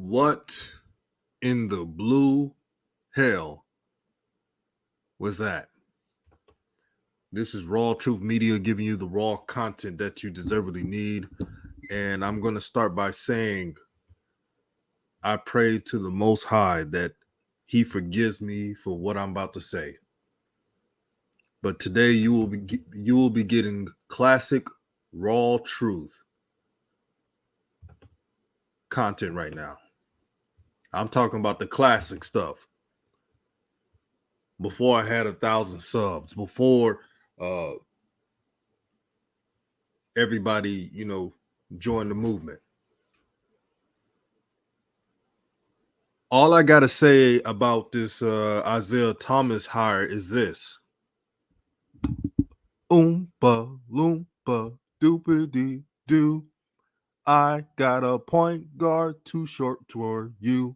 What in the blue hell was that? This is RawTruth Media giving you the raw content that you deservedly need. And I'm going to start by saying, I pray to the Most High that He forgives me for what I'm about to say. But today you will be getting classic raw truth content right now. I'm talking about the classic stuff. Before I had 1,000 subs, before everybody, joined the movement. All I got to say about this Isaiah Thomas hire is this. Oompa loompa doopity doo. I got a point guard too short for you.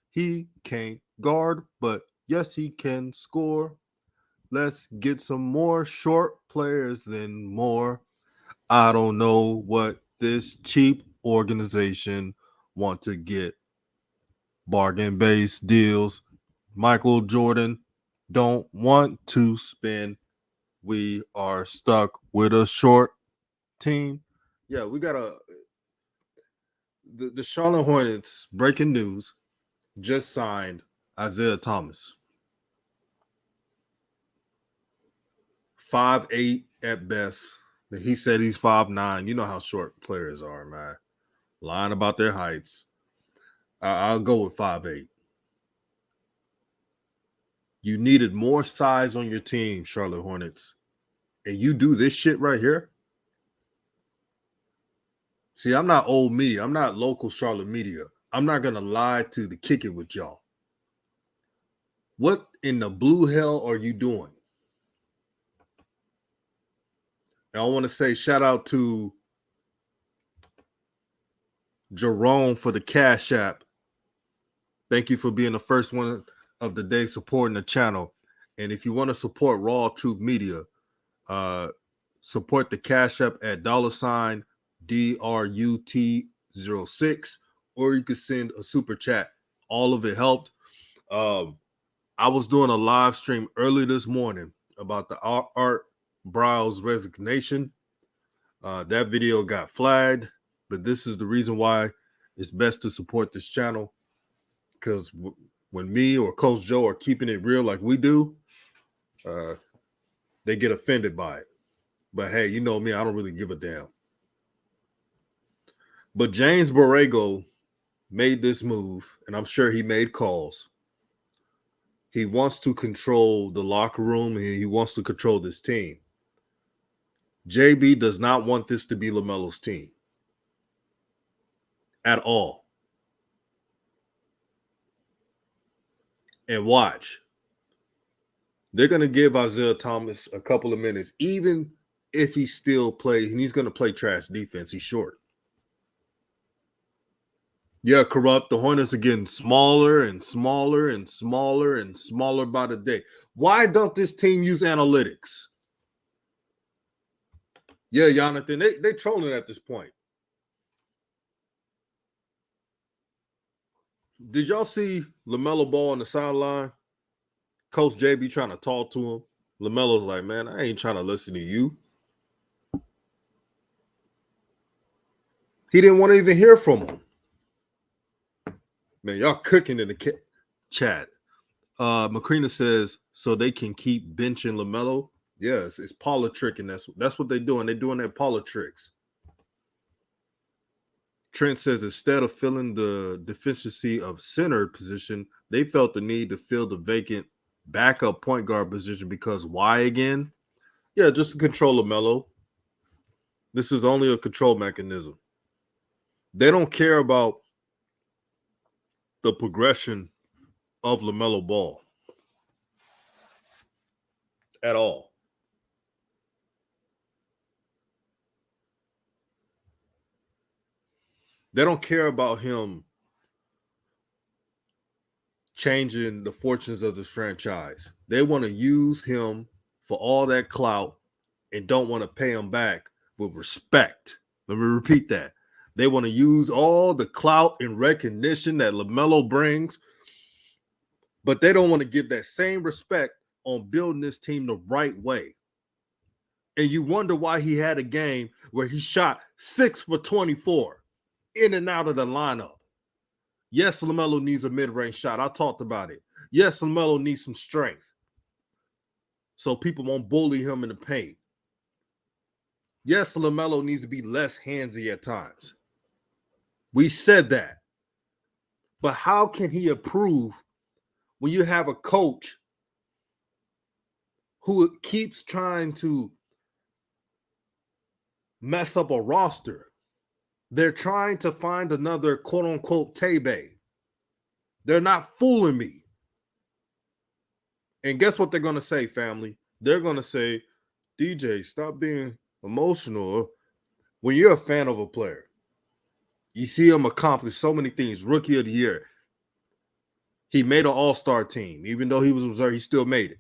He can't guard, but yes, he can score. Let's get some more short players than more. I don't know what this cheap organization want to get. Bargain-based deals. Michael Jordan don't want to spend. We are stuck with a short team. Yeah, we got the Charlotte Hornets, breaking news, just signed Isaiah Thomas. 5'8" at best. He said he's 5'9". You know how short players are, man. Lying about their heights. I'll go with 5'8". You needed more size on your team, Charlotte Hornets. And you do this shit right here? See, I'm not old media. I'm not local Charlotte media. I'm not going to lie to the kick it with y'all. What in the blue hell are you doing? And I want to say shout out to Jerome for the Cash App. Thank you for being the first one of the day supporting the channel. And if you want to support RawTruth Media, support the Cash App at $DRUT06, or you could send a super chat. All of it helped. I was doing a live stream early this morning about the Art Briles resignation. That video got flagged, but this is the reason why it's best to support this channel, because when me or Coach Joe are keeping it real like we do, they get offended by it. But hey, you know me, I don't really give a damn. But James Borrego made this move, and I'm sure he made calls. He wants to control the locker room, and he wants to control this team. JB does not want this to be LaMelo's team at all. And watch. They're going to give Isaiah Thomas a couple of minutes, even if he still plays, and he's going to play trash defense. He's short. Yeah, corrupt. The Hornets are getting smaller and smaller and smaller and smaller by the day. Why don't this team use analytics? Yeah, Jonathan, they trolling at this point. Did y'all see LaMelo Ball on the sideline? Coach JB trying to talk to him. LaMelo's like, man, I ain't trying to listen to you. He didn't want to even hear from him. Man, y'all cooking in the chat. Macrina says, so they can keep benching LaMelo. Yes, it's politrick, and that's what they're doing. They're doing their politricks. Trent says, instead of filling the deficiency of center position, they felt the need to fill the vacant backup point guard position because why again? Yeah, just to control LaMelo. This is only a control mechanism. They don't care about the progression of LaMelo Ball at all. They don't care about him changing the fortunes of this franchise. They want to use him for all that clout and don't want to pay him back with respect. Let me repeat that. They want to use all the clout and recognition that LaMelo brings, but they don't want to give that same respect on building this team the right way. And you wonder why he had a game where he shot 6 for 24 in and out of the lineup. Yes, LaMelo needs a mid-range shot. I talked about it. Yes, LaMelo needs some strength so people won't bully him in the paint. Yes, LaMelo needs to be less handsy at times. We said that. But how can he improve when you have a coach who keeps trying to mess up a roster? They're trying to find another quote-unquote Tebe. They're not fooling me. And guess what they're going to say, family? They're going to say, DJ, stop being emotional. When you're a fan of a player, you see him accomplish so many things. Rookie of the year. He made an all-star team. Even though he was reserved, he still made it.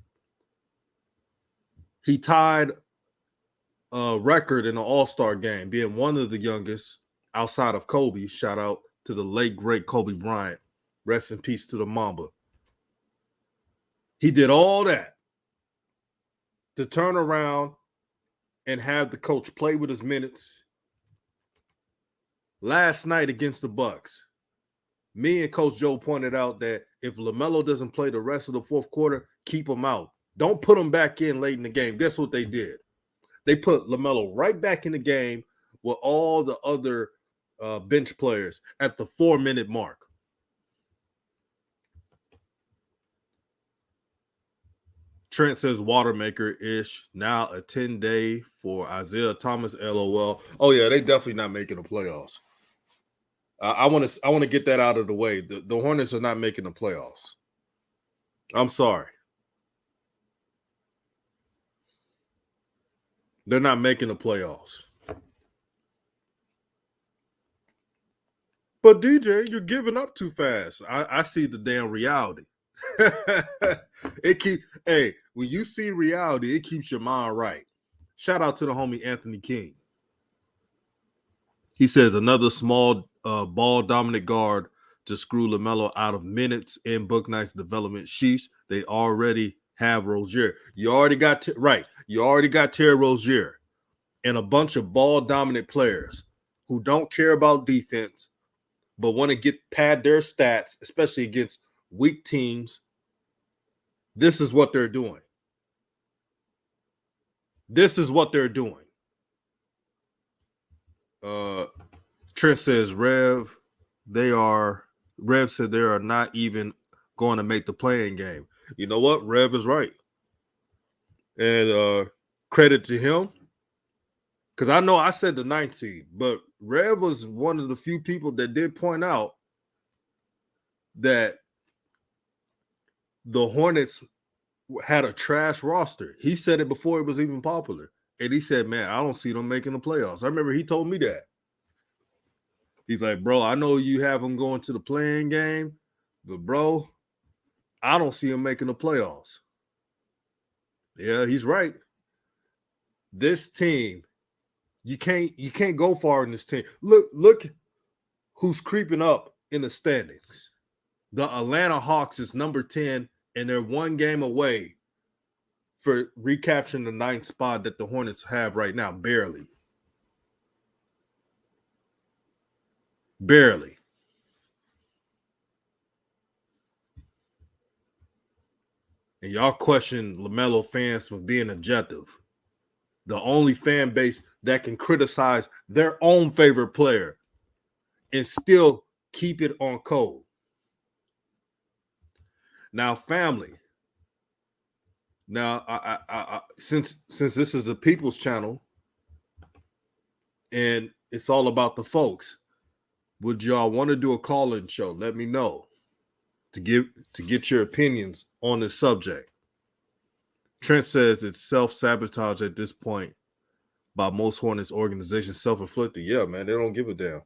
He tied a record in the all-star game, being one of the youngest outside of Kobe. Shout out to the late, great Kobe Bryant. Rest in peace to the Mamba. He did all that to turn around and have the coach play with his minutes. Last night against the Bucks, me and Coach Joe pointed out that if LaMelo doesn't play the rest of the fourth quarter, keep him out. Don't put him back in late in the game. Guess what they did? They put LaMelo right back in the game with all the other bench players at the 4-minute mark. Trent says Watermaker-ish. Now a 10-day for Isaiah Thomas, LOL. Oh, yeah, they definitely not making the playoffs. I want to get that out of the way. The Hornets are not making the playoffs. I'm sorry. They're not making the playoffs. But DJ, you're giving up too fast. I see the damn reality. When you see reality, it keeps your mind right. Shout out to the homie Anthony King. He says another small ball dominant guard to screw LaMelo out of minutes in Bouknight's development. Sheesh, they already have Rozier. You already got Terry Rozier and a bunch of ball dominant players who don't care about defense but want to pad their stats, especially against weak teams. This is what they're doing. Trent says Rev said they are not even going to make the playing game. You know what? Rev is right. And credit to him. Because I know I said the 9th seed, but Rev was one of the few people that did point out that the Hornets had a trash roster. He said it before it was even popular. And he said, man, I don't see them making the playoffs. I remember he told me that. He's like, bro, I know you have them going to the playing game, but bro, I don't see them making the playoffs. Yeah, he's right. This team, you can't go far in this team. Look who's creeping up in the standings. The Atlanta Hawks is number 10, and they're one game away for recapturing the 9th spot that the Hornets have right now, barely. Barely. And y'all question LaMelo fans for being objective. The only fan base that can criticize their own favorite player and still keep it on code. Now, family. Now, I since this is the People's Channel and it's all about the folks, would y'all want to do a call-in show? Let me know to get your opinions on this subject. Trent says it's self-sabotage at this point by most Hornets organizations, self-inflicted. Yeah, man, they don't give a damn.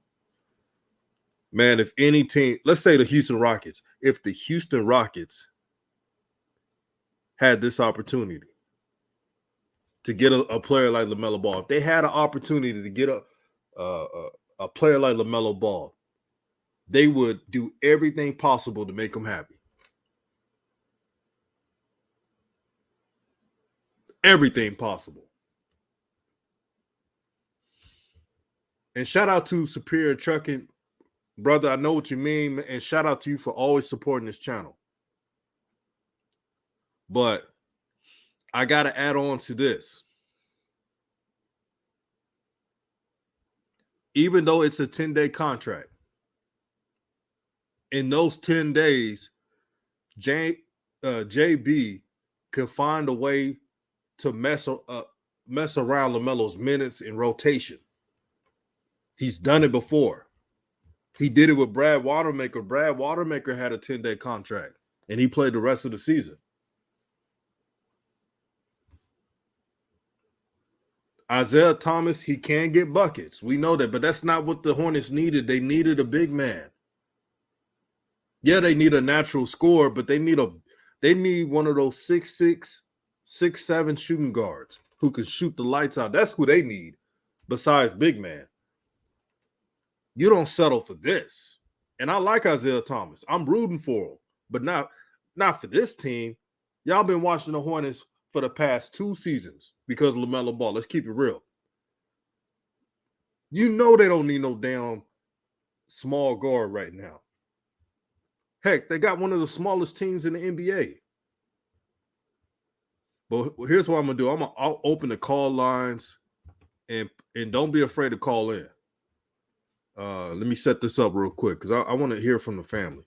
Man, if any team, let's say the Houston Rockets, if the Houston Rockets had this opportunity to get a player like LaMelo Ball, if they had an opportunity to get a a player like LaMelo Ball, they would do everything possible to make him happy. Everything possible. And shout out to Superior Trucking. Brother, I know what you mean. And shout out to you for always supporting this channel. But I got to add on to this. Even though it's a 10-day contract, in those 10 days, JB could find a way to mess around LaMelo's minutes in rotation. He's done it before. He did it with Brad Watermaker. Brad Watermaker had a 10-day contract, and he played the rest of the season. Isaiah Thomas, he can get buckets. We know that, but that's not what the Hornets needed. They needed a big man. Yeah, they need a natural scorer, but they need one of those 6'6", 6'7" shooting guards who can shoot the lights out. That's who they need, besides big man. You don't settle for this. And I like Isaiah Thomas. I'm rooting for him, but not for this team. Y'all been watching the Hornets for the past 2 seasons because of LaMelo Ball. Let's keep it real. You know they don't need no damn small guard right now. Heck, they got one of the smallest teams in the NBA. But here's what I'm going to do. I'll open the call lines and don't be afraid to call in. Let me set this up real quick because I want to hear from the family.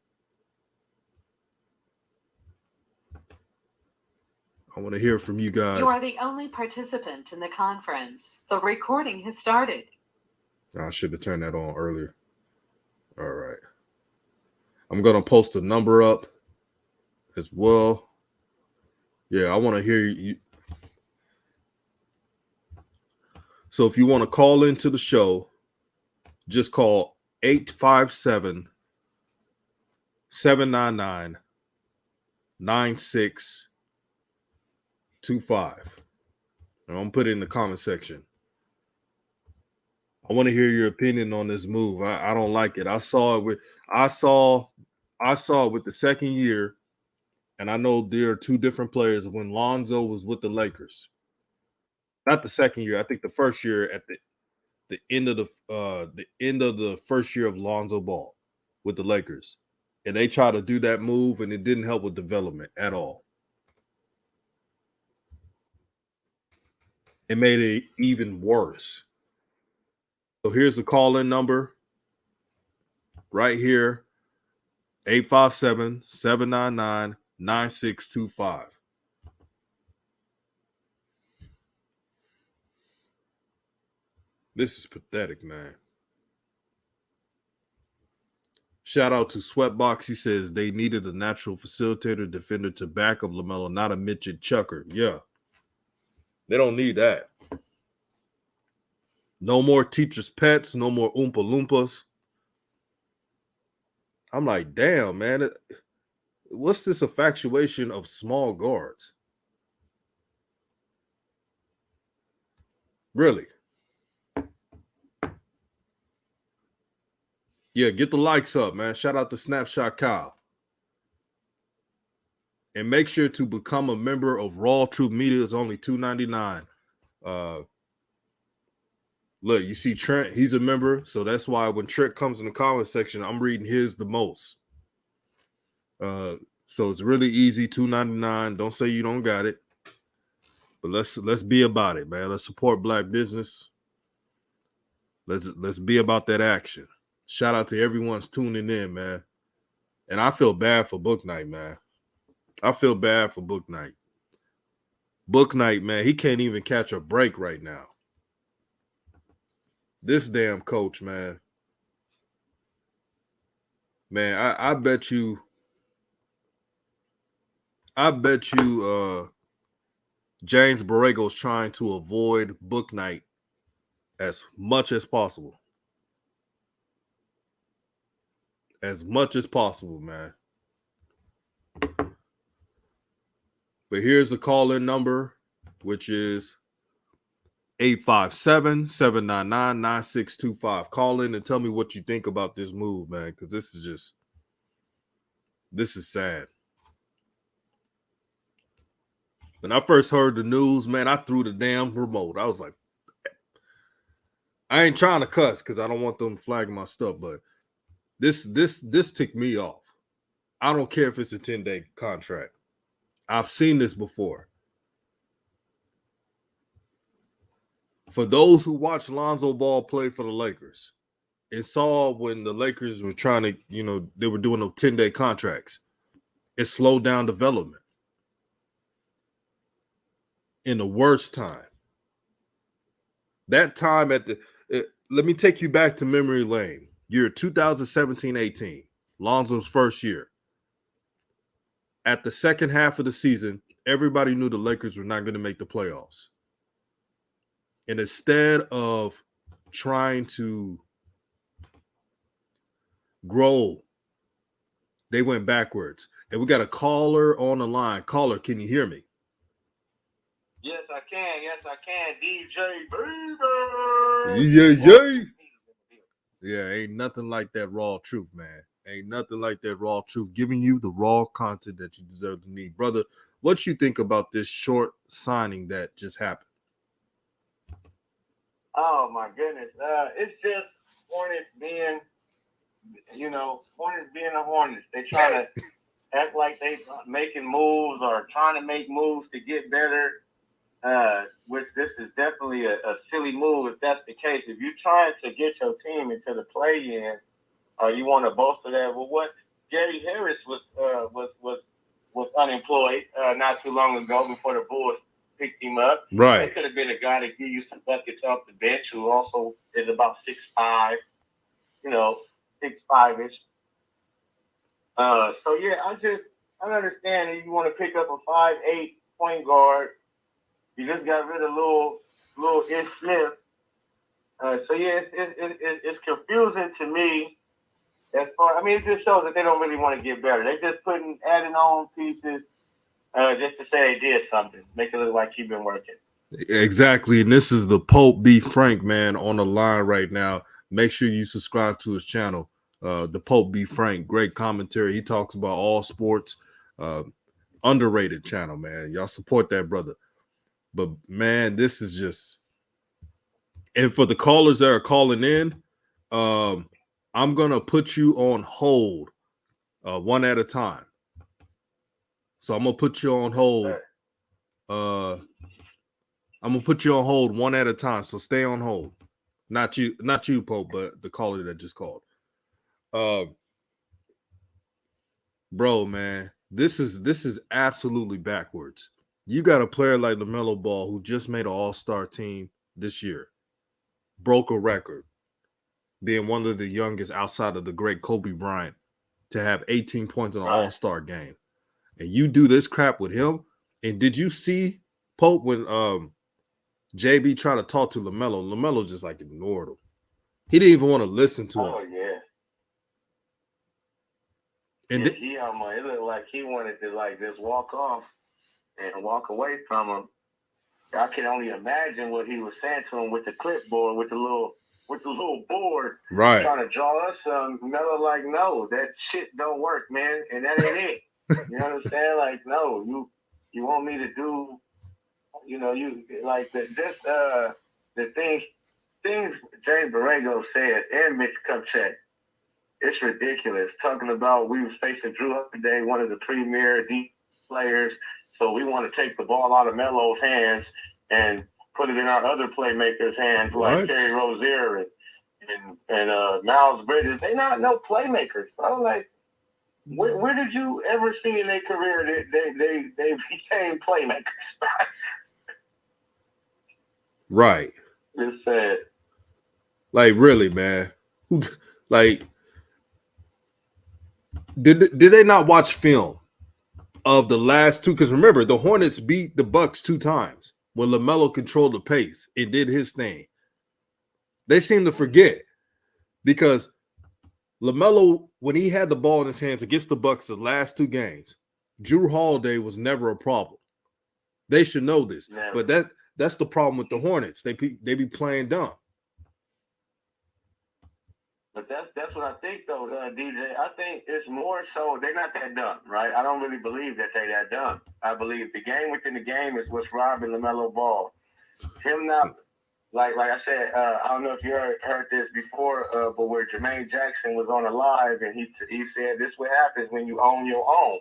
I want to hear from you guys. You are the only participant in the conference. The recording has started. I should have turned that on earlier. All right. I'm going to post a number up as well. Yeah, I want to hear you. So if you want to call into the show, just call 857-799-9625. And I'm put it in the comment section. I want to hear your opinion on this move. I don't like it. I saw it with the second year, and I know there are 2 different players when Lonzo was with the Lakers. Not the second year. I think the first year at the end of the first year of Lonzo Ball with the Lakers. And they tried to do that move, and it didn't help with development at all. It made it even worse. So here's the call-in number right here, 857-799-9625. This is pathetic, man. Shout out to Sweatbox. He says they needed a natural facilitator defender to back up LaMelo, not a midget chucker. Yeah. They don't need that. No more teachers' pets. No more Oompa Loompas. I'm like, damn, man. What's this infatuation of small guards? Really? Yeah, get the likes up, man. Shout out to Snapshot Kyle. And make sure to become a member of RawTruth Media. It's only $2.99. Look, you see Trent, he's a member. So that's why when Trent comes in the comment section, I'm reading his the most. So it's really easy, $2.99. Don't say you don't got it. But let's be about it, man. Let's support Black business. Let's be about that action. Shout out to everyone's tuning in, man. And I feel bad for Book Night, man. I feel bad for Book Night. Book Night, man, he can't even catch a break right now. This damn coach, man. Man, I bet you James Borrego's trying to avoid Book Night as much as possible. As much as possible, man. But here's the call-in number, which is 857-799-9625. Call in and tell me what you think about this move, man, because this is sad. When I first heard the news, man, I threw the damn remote. I was like, I ain't trying to cuss because I don't want them flagging my stuff, but this ticked me off. I don't care if it's a 10-day contract. I've seen this before. For those who watched Lonzo Ball play for the Lakers and saw when the Lakers were trying to, they were doing those 10-day contracts, it slowed down development in the worst time. That time let me take you back to memory lane. Year 2017-18, Lonzo's first year. At the second half of the season, everybody knew the Lakers were not going to make the playoffs. And instead of trying to grow, they went backwards. And we got a caller on the line. Caller, can you hear me? Yes, I can. Yes, I can. DJ Baby. Yeah, ain't nothing like that raw truth, man. Ain't nothing like that raw truth. Giving you the raw content that you deserve to need. Brother, what you think about this short signing that just happened? Oh, my goodness. It's just Hornets being the Hornets. They try to act like they making moves or trying to make moves to get better. Which this is definitely a silly move if that's the case. If you're trying to get your team into the play-in, or you want to bolster that, well, what Gary Harris was unemployed not too long ago before the Bulls picked him up. Right. That could have been a guy to give you some buckets off the bench who also is about 6'5", 6'5"-ish. So yeah, I understand that you want to pick up a 5'8" point guard. You just got rid of little Ish Smith. So yeah, it's confusing to me. It just shows that they don't really want to get better. They're just adding on pieces just to say they did something, make it look like you've been working. Exactly, and this is the Pope B. Frank, man, on the line right now. Make sure you subscribe to his channel, the Pope B. Frank. Great commentary. He talks about all sports. Underrated channel, man. Y'all support that brother. But, man, this is just – and for the callers that are calling in, I'm going to put you on hold one at a time. So I'm going to put you on hold. I'm going to put you on hold one at a time. So stay on hold. Not you, Pope, but the caller that just called. Bro, man, this is absolutely backwards. You got a player like LaMelo Ball who just made an all-star team this year, broke a record, being one of the youngest outside of the great Kobe Bryant to have 18 points in an all-star game. And you do this crap with him? And did you see, Pope, when JB tried to talk to LaMelo, LaMelo just like ignored him. He didn't even want to listen to him. Oh, yeah. And it looked like he wanted to just walk off and walk away from him. I can only imagine what he was saying to him with the clipboard, with the little board, right, trying to draw us some. Melo no, that shit don't work, man, and that ain't it. You know what I'm saying? No, you want me to do, the things James Borrego said and Mitch Kupchak. It's ridiculous. Talking about we were facing Drew Holiday, one of the premier deep players. So we want to take the ball out of Melo's hands and put it in our other playmakers' hands, like Terry Rozier and Miles Bridges. They're not no playmakers, bro. Where did you ever see in their career that they became playmakers? Right. It's sad. Really, man. Did they not watch film of the last two? Because remember, the Hornets beat the Bucks 2 times when LaMelo controlled the pace and did his thing. They seem to forget because LaMelo, when he had the ball in his hands against the Bucks the last 2 games, Drew Holiday was never a problem. They should know this. Never. But That's the problem with the Hornets. They be playing dumb. But that's what I think, though, DJ. I think it's more so they're not that dumb, right? I don't really believe that they're that dumb. I believe the game within the game is what's robbing LaMelo Ball. Him not, like I said, I don't know if you heard this before, but where Jermaine Jackson was on a live and he said this is what happens when you own your own.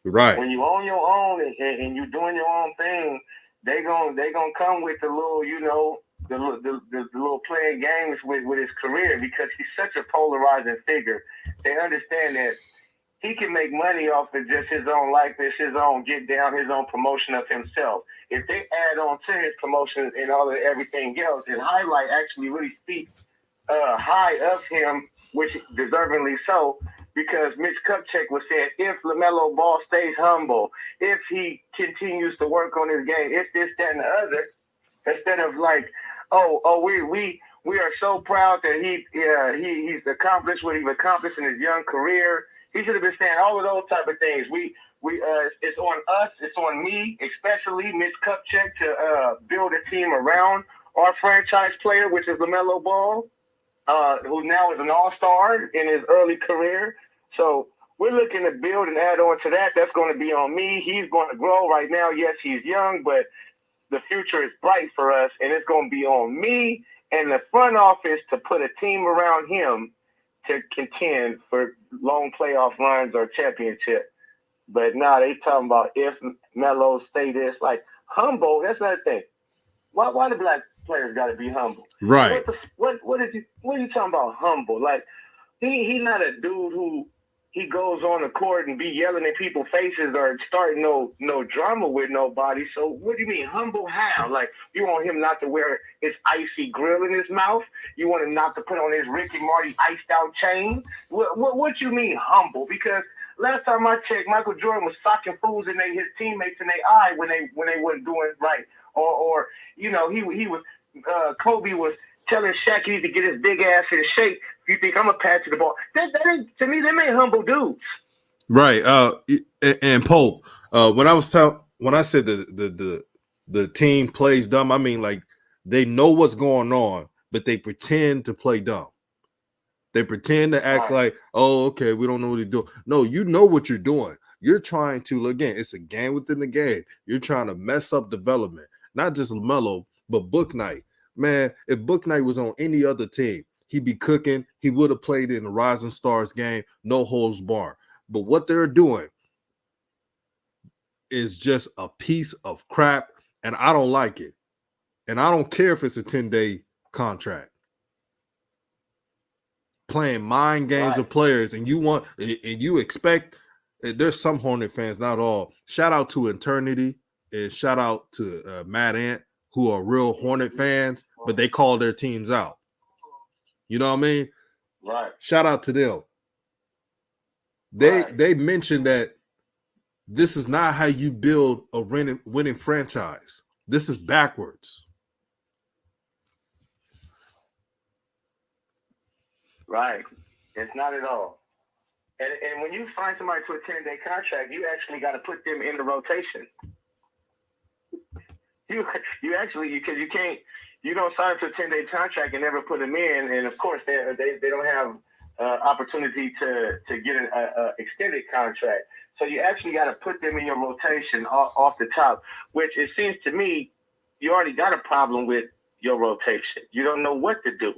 Right. When you own your own and you're doing your own thing, they gonna come with the little, you know, the little playing games with his career because he's such a polarizing figure. They understand that he can make money off of just his own likeness, his own get down, his own promotion of himself. If they add on to his promotion and all of everything else, and highlight actually really speaks high of him, which deservingly so, because Mitch Kupchak was saying if LaMelo Ball stays humble, if he continues to work on his game, if this, that, and the other, instead of like, we are so proud that he's accomplished what he's accomplished in his young career. He should have been saying all of those type of things. It's on us, it's on me, especially Mitch Kupchak, to build a team around our franchise player, which is LaMelo Ball, who now is an all-star in his early career. So we're looking to build and add on to that. That's going to be on me. He's going to grow right now. Yes, he's young, but the future is bright for us, and it's going to be on me and the front office to put a team around him to contend for long playoff runs or championship. But now they talking about if Melo stay this, like humble. That's another thing. Why the black players got to be humble? Right. What are you talking about humble? Like he not a dude who he goes on the court and be yelling in people's faces or starting no drama with nobody. So what do you mean humble? How? Like you want him not to wear his icy grill in his mouth? You want him not to put on his Rick and Morty iced out chain? What you mean humble? Because last time I checked, Michael Jordan was socking fools in his teammates in their eye when they wasn't doing right, or you know he was Kobe was telling Shaq he need to get his big ass in shape. If you think I'm a pass to the ball, that ain't, to me, them ain't humble dudes. Right. And Pope, when I said the team plays dumb, I mean like they know what's going on, but they pretend to play dumb. They pretend to act like, oh, okay, we don't know what they're doing. No, you know what you're doing. You're trying to, again, it's a game within the game. You're trying to mess up development, not just LaMelo, but Book Knight. Man, if Book Knight was on any other team, he'd be cooking. He would have played in the Rising Stars game, no holds barred. But what they're doing is just a piece of crap, and I don't like it. And I don't care if it's a 10-day contract. Playing mind games of players, and you expect. There's some Hornet fans, not all. Shout out to Eternity and shout out to Matt Ant, who are real Hornet fans, but they call their teams out. You know what I mean? Right. Shout out to them. They mentioned that this is not how you build a winning franchise. This is backwards. Right. It's not at all. And when you find somebody to a 10-day contract, you actually got to put them in the rotation. You actually, because you don't sign to a 10-day contract and never put them in. And of course, they don't have opportunity to get an extended contract. So you actually got to put them in your rotation off the top, which it seems to me you already got a problem with your rotation. You don't know what to do.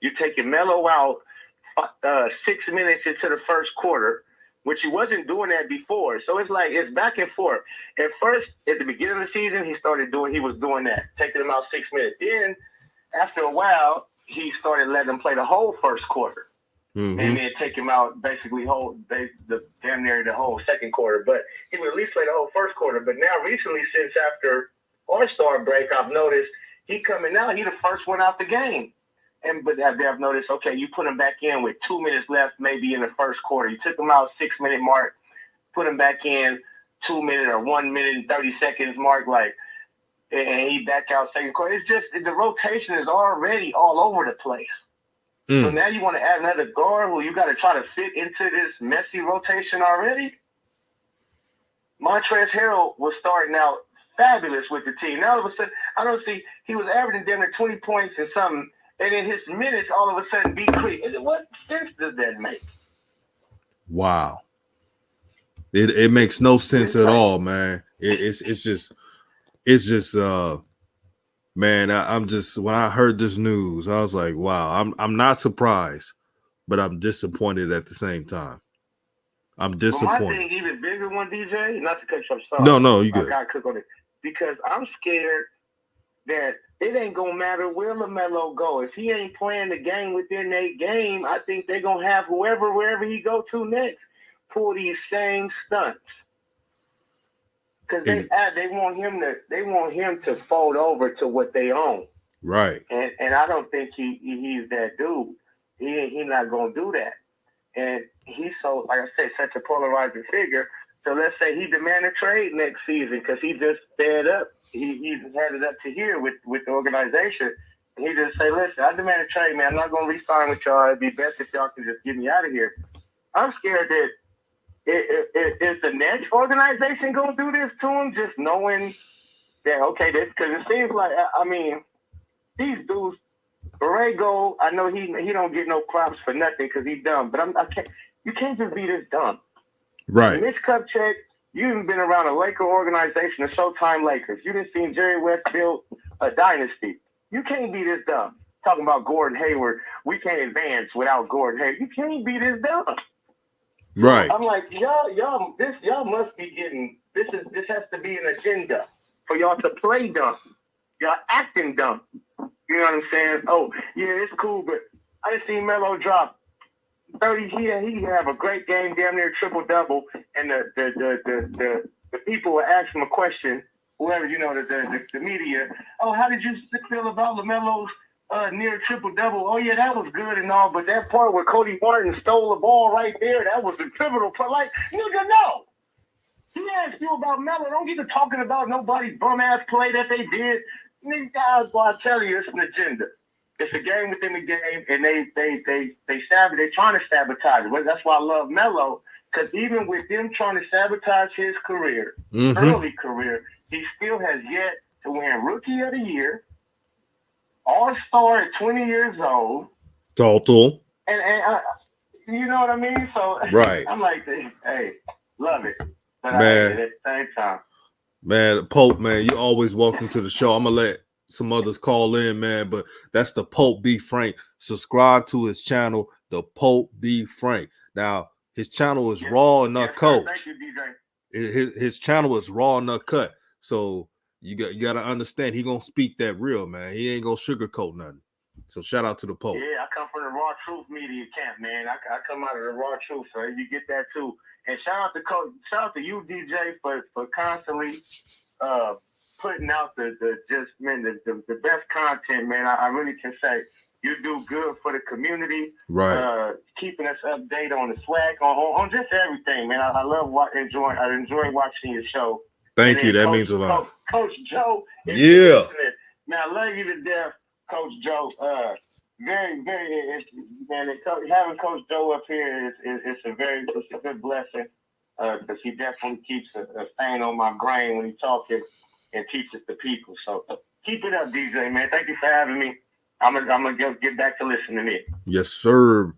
You're taking Melo out 6 minutes into the first quarter, which he wasn't doing that before. So it's like it's back and forth. At first, at the beginning of the season, he was doing that, taking him out 6 minutes. Then, after a while, he started letting him play the whole first quarter. Mm-hmm. And then take him out basically damn near the whole second quarter. But he would at least play the whole first quarter. But now recently, since after All-Star break, I've noticed he coming out, he the first one out the game. But I've noticed, okay, you put him back in with 2 minutes left, maybe in the first quarter. You took him out 6 minute mark, put him back in 2 minute or 1 minute and 30 seconds mark, and he back out second quarter. It's just the rotation is already all over the place. Mm. So now you want to add another guard who you got to try to fit into this messy rotation already? Montrezl Harrell was starting out fabulous with the team. Now all of a sudden, I don't see. He was averaging damn near 20 points and something, and in his minutes all of a sudden decreased. What sense does that make? Wow. It makes no sense at all, man. It's just man, I'm just, when I heard this news, I was like, wow, I'm not surprised, but I'm disappointed at the same time. I'm disappointed. But my thing, even bigger one, DJ, not to cut you off. No, you good. I gotta cook on it because I'm scared that it ain't gonna matter where LaMelo go. If he ain't playing the game within their game, I think they're gonna have wherever he go to next pull these same stunts. Because they want him to fold over to what they own. Right. And I don't think he's that dude. He's not gonna do that. And he's so, like I said, such a polarizing figure. So let's say he demand a trade next season because he just fed up. He's had it up to here with the organization. And he just say, listen, I demand a trade, man. I'm not going to re-sign with y'all. It'd be best if y'all can just get me out of here. I'm scared that is the next organization going to do this to him, just knowing that, okay, this, because it seems like, I mean, these dudes, Borrego, I know he don't get no props for nothing because he's dumb, but you can't just be this dumb. Right. Mitch Kupchak, you've been around a Laker organization, the Showtime Lakers. You done seen Jerry West build a dynasty. You can't be this dumb. Talking about Gordon Hayward, we can't advance without Gordon Hayward. You can't be this dumb. Right. So I'm like, y'all must be getting this has to be an agenda for y'all to play dumb. Y'all acting dumb. You know what I'm saying? Oh, yeah, it's cool, but I didn't see Melo drop 30. He have a great game, damn near triple double, and the people will ask him a question. Whoever, you know, the media. Oh, how did you feel about LaMelo's near triple double? Oh yeah, that was good and all, but that part where Cody Martin stole the ball right there, that was the pivotal part. Like, nigga, no. He asked you about Melo. Don't get to talking about nobody's bum ass play that they did. These guys, well, I tell you, it's an agenda. It's a game within the game, and they're trying to sabotage it. That's why I love Melo, because even with them trying to sabotage his career, early career, he still has yet to win Rookie of the Year, All-Star at 20 years old. Total. And you know what I mean? So right. I'm like, hey, love it. But man, at the same time. Man, Pope, man, you're always welcome to the show. I'm going to let some others call in, man, but that's the Pope B. Frank. Subscribe to his channel, the Pope B. Frank. Now, his channel is raw and uncut. Thank you, DJ. His channel is raw and uncut. So you got to understand, he going to speak that real, man. He ain't going to sugarcoat nothing. So shout out to the Pope. Yeah, I come from the RawTruth Media camp, man. I come out of the RawTruth, so you get that too. And shout out to you, DJ, for constantly putting out the best content, man. I really can say you do good for the community. Right. Keeping us updated on the swag, on just everything, man. I love enjoy watching your show. Thank you. That means a lot. Coach Joe. Yeah. Man, I love you to death, Coach Joe. Very, very, man. Having Coach Joe up here is a good blessing because he definitely keeps a stain on my brain when he talks and teaches the people. So keep it up, DJ, man. Thank you for having me. I'm gonna get back to listening to it. Yes, sir.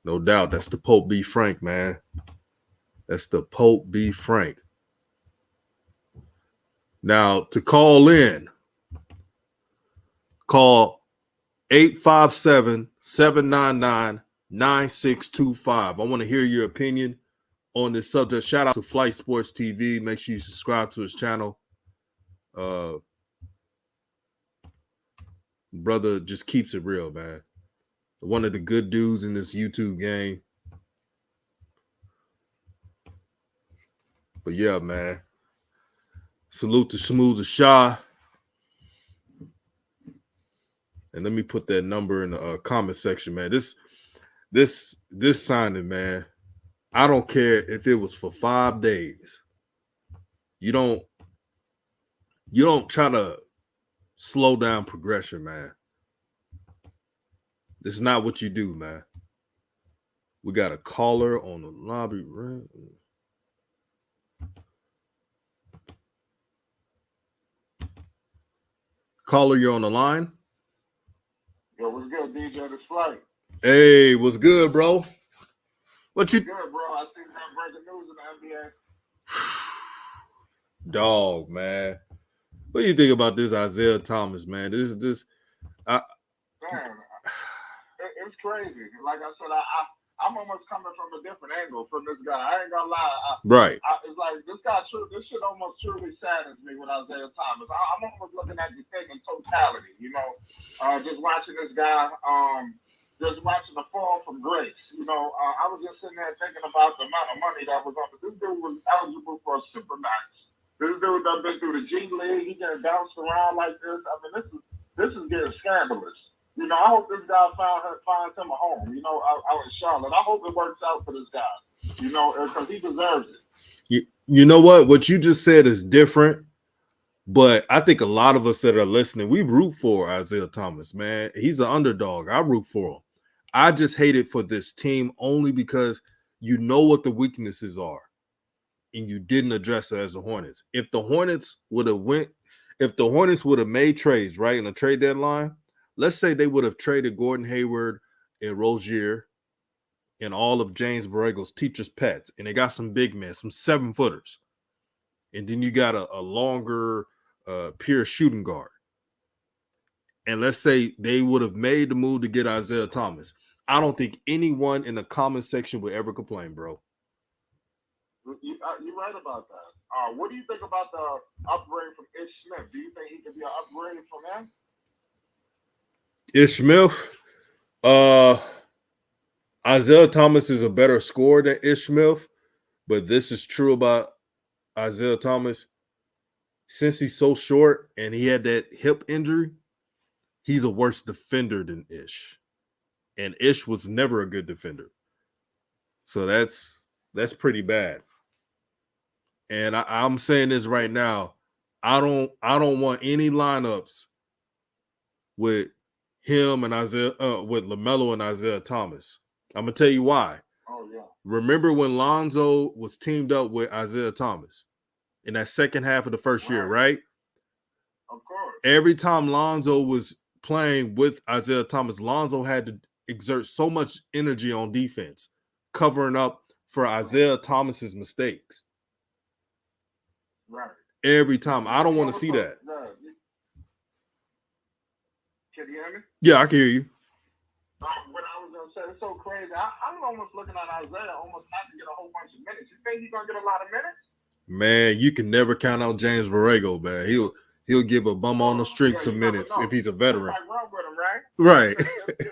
No doubt. That's the Pope B. Frank, man. That's the Pope B. Frank. Now, to call in, call 857-799-9625. I want to hear your opinion on this subject. Shout out to Flight Sports TV. Make sure you subscribe to his channel. Brother just keeps it real, man. One of the good dudes in this YouTube game. But yeah, man. Salute to Smooth the Shah. And let me put that number in the comment section, man. This signing, man. I don't care if it was for 5 days. You don't try to slow down progression, man. This is not what you do, man. We got a caller on the lobby. Caller, you're on the line. Yo, what's good, DJ? This flight. Hey, what's good, bro? What you? Good, bro. I seen that breaking news in the NBA. Dog, man. What do you think about this Isaiah Thomas, man? Man, it's crazy. Like I said, I'm almost coming from a different angle from this guy. I ain't gonna lie. Right. It's like this guy. This shit almost truly saddens me with Isaiah Thomas. I'm almost looking at the thing in totality. You know, just watching this guy. Just watching the fall from grace. You know, I was just sitting there thinking about the amount of money that was on it. This dude was eligible for a supermax. This dude done been through the G League. He getting bounced around like this. I mean, this is getting scandalous. You know, I hope this guy finds him a home. You know, out in Charlotte. I hope it works out for this guy. You know, because he deserves it. You know what? What you just said is different. But I think a lot of us that are listening, we root for Isaiah Thomas, man. He's an underdog. I root for him. I just hate it for this team only because you know what the weaknesses are, and you didn't address it as the Hornets. If the Hornets would have made trades right in a trade deadline, let's say they would have traded Gordon Hayward and Rozier and all of James Borrego's teachers' pets, and they got some big men, some 7-footers, and then you got a longer pure shooting guard. And let's say they would have made the move to get Isaiah Thomas. I don't think anyone in the comment section would ever complain, bro. You're right about that. What do you think about the upgrade from Ish Smith? Do you think he could be an upgrade from him? Ish Smith, Isaiah Thomas is a better scorer than Ish Smith, but this is true about Isaiah Thomas. Since he's so short and he had that hip injury, he's a worse defender than Ish. And Ish was never a good defender. So that's pretty bad. And I'm saying this right now. I don't want any lineups with him and Isaiah with LaMelo and Isaiah Thomas. I'm gonna tell you why. Oh yeah. Remember when Lonzo was teamed up with Isaiah Thomas in that second half of the first year, right? Of course. Every time Lonzo was playing with Isaiah Thomas, Lonzo had to exert so much energy on defense, covering up for Isaiah Thomas's mistakes. Right. Every time. I don't want to see that. Can you hear me? Yeah, I can hear you. What I was going to say, it's so crazy. I'm almost looking at Isaiah almost not to get a whole bunch of minutes. You think he's going to get a lot of minutes? Man, you can never count out James Borrego, man. He'll give a bum on the streak some minutes if he's a veteran. Like run with him, right? Right. Get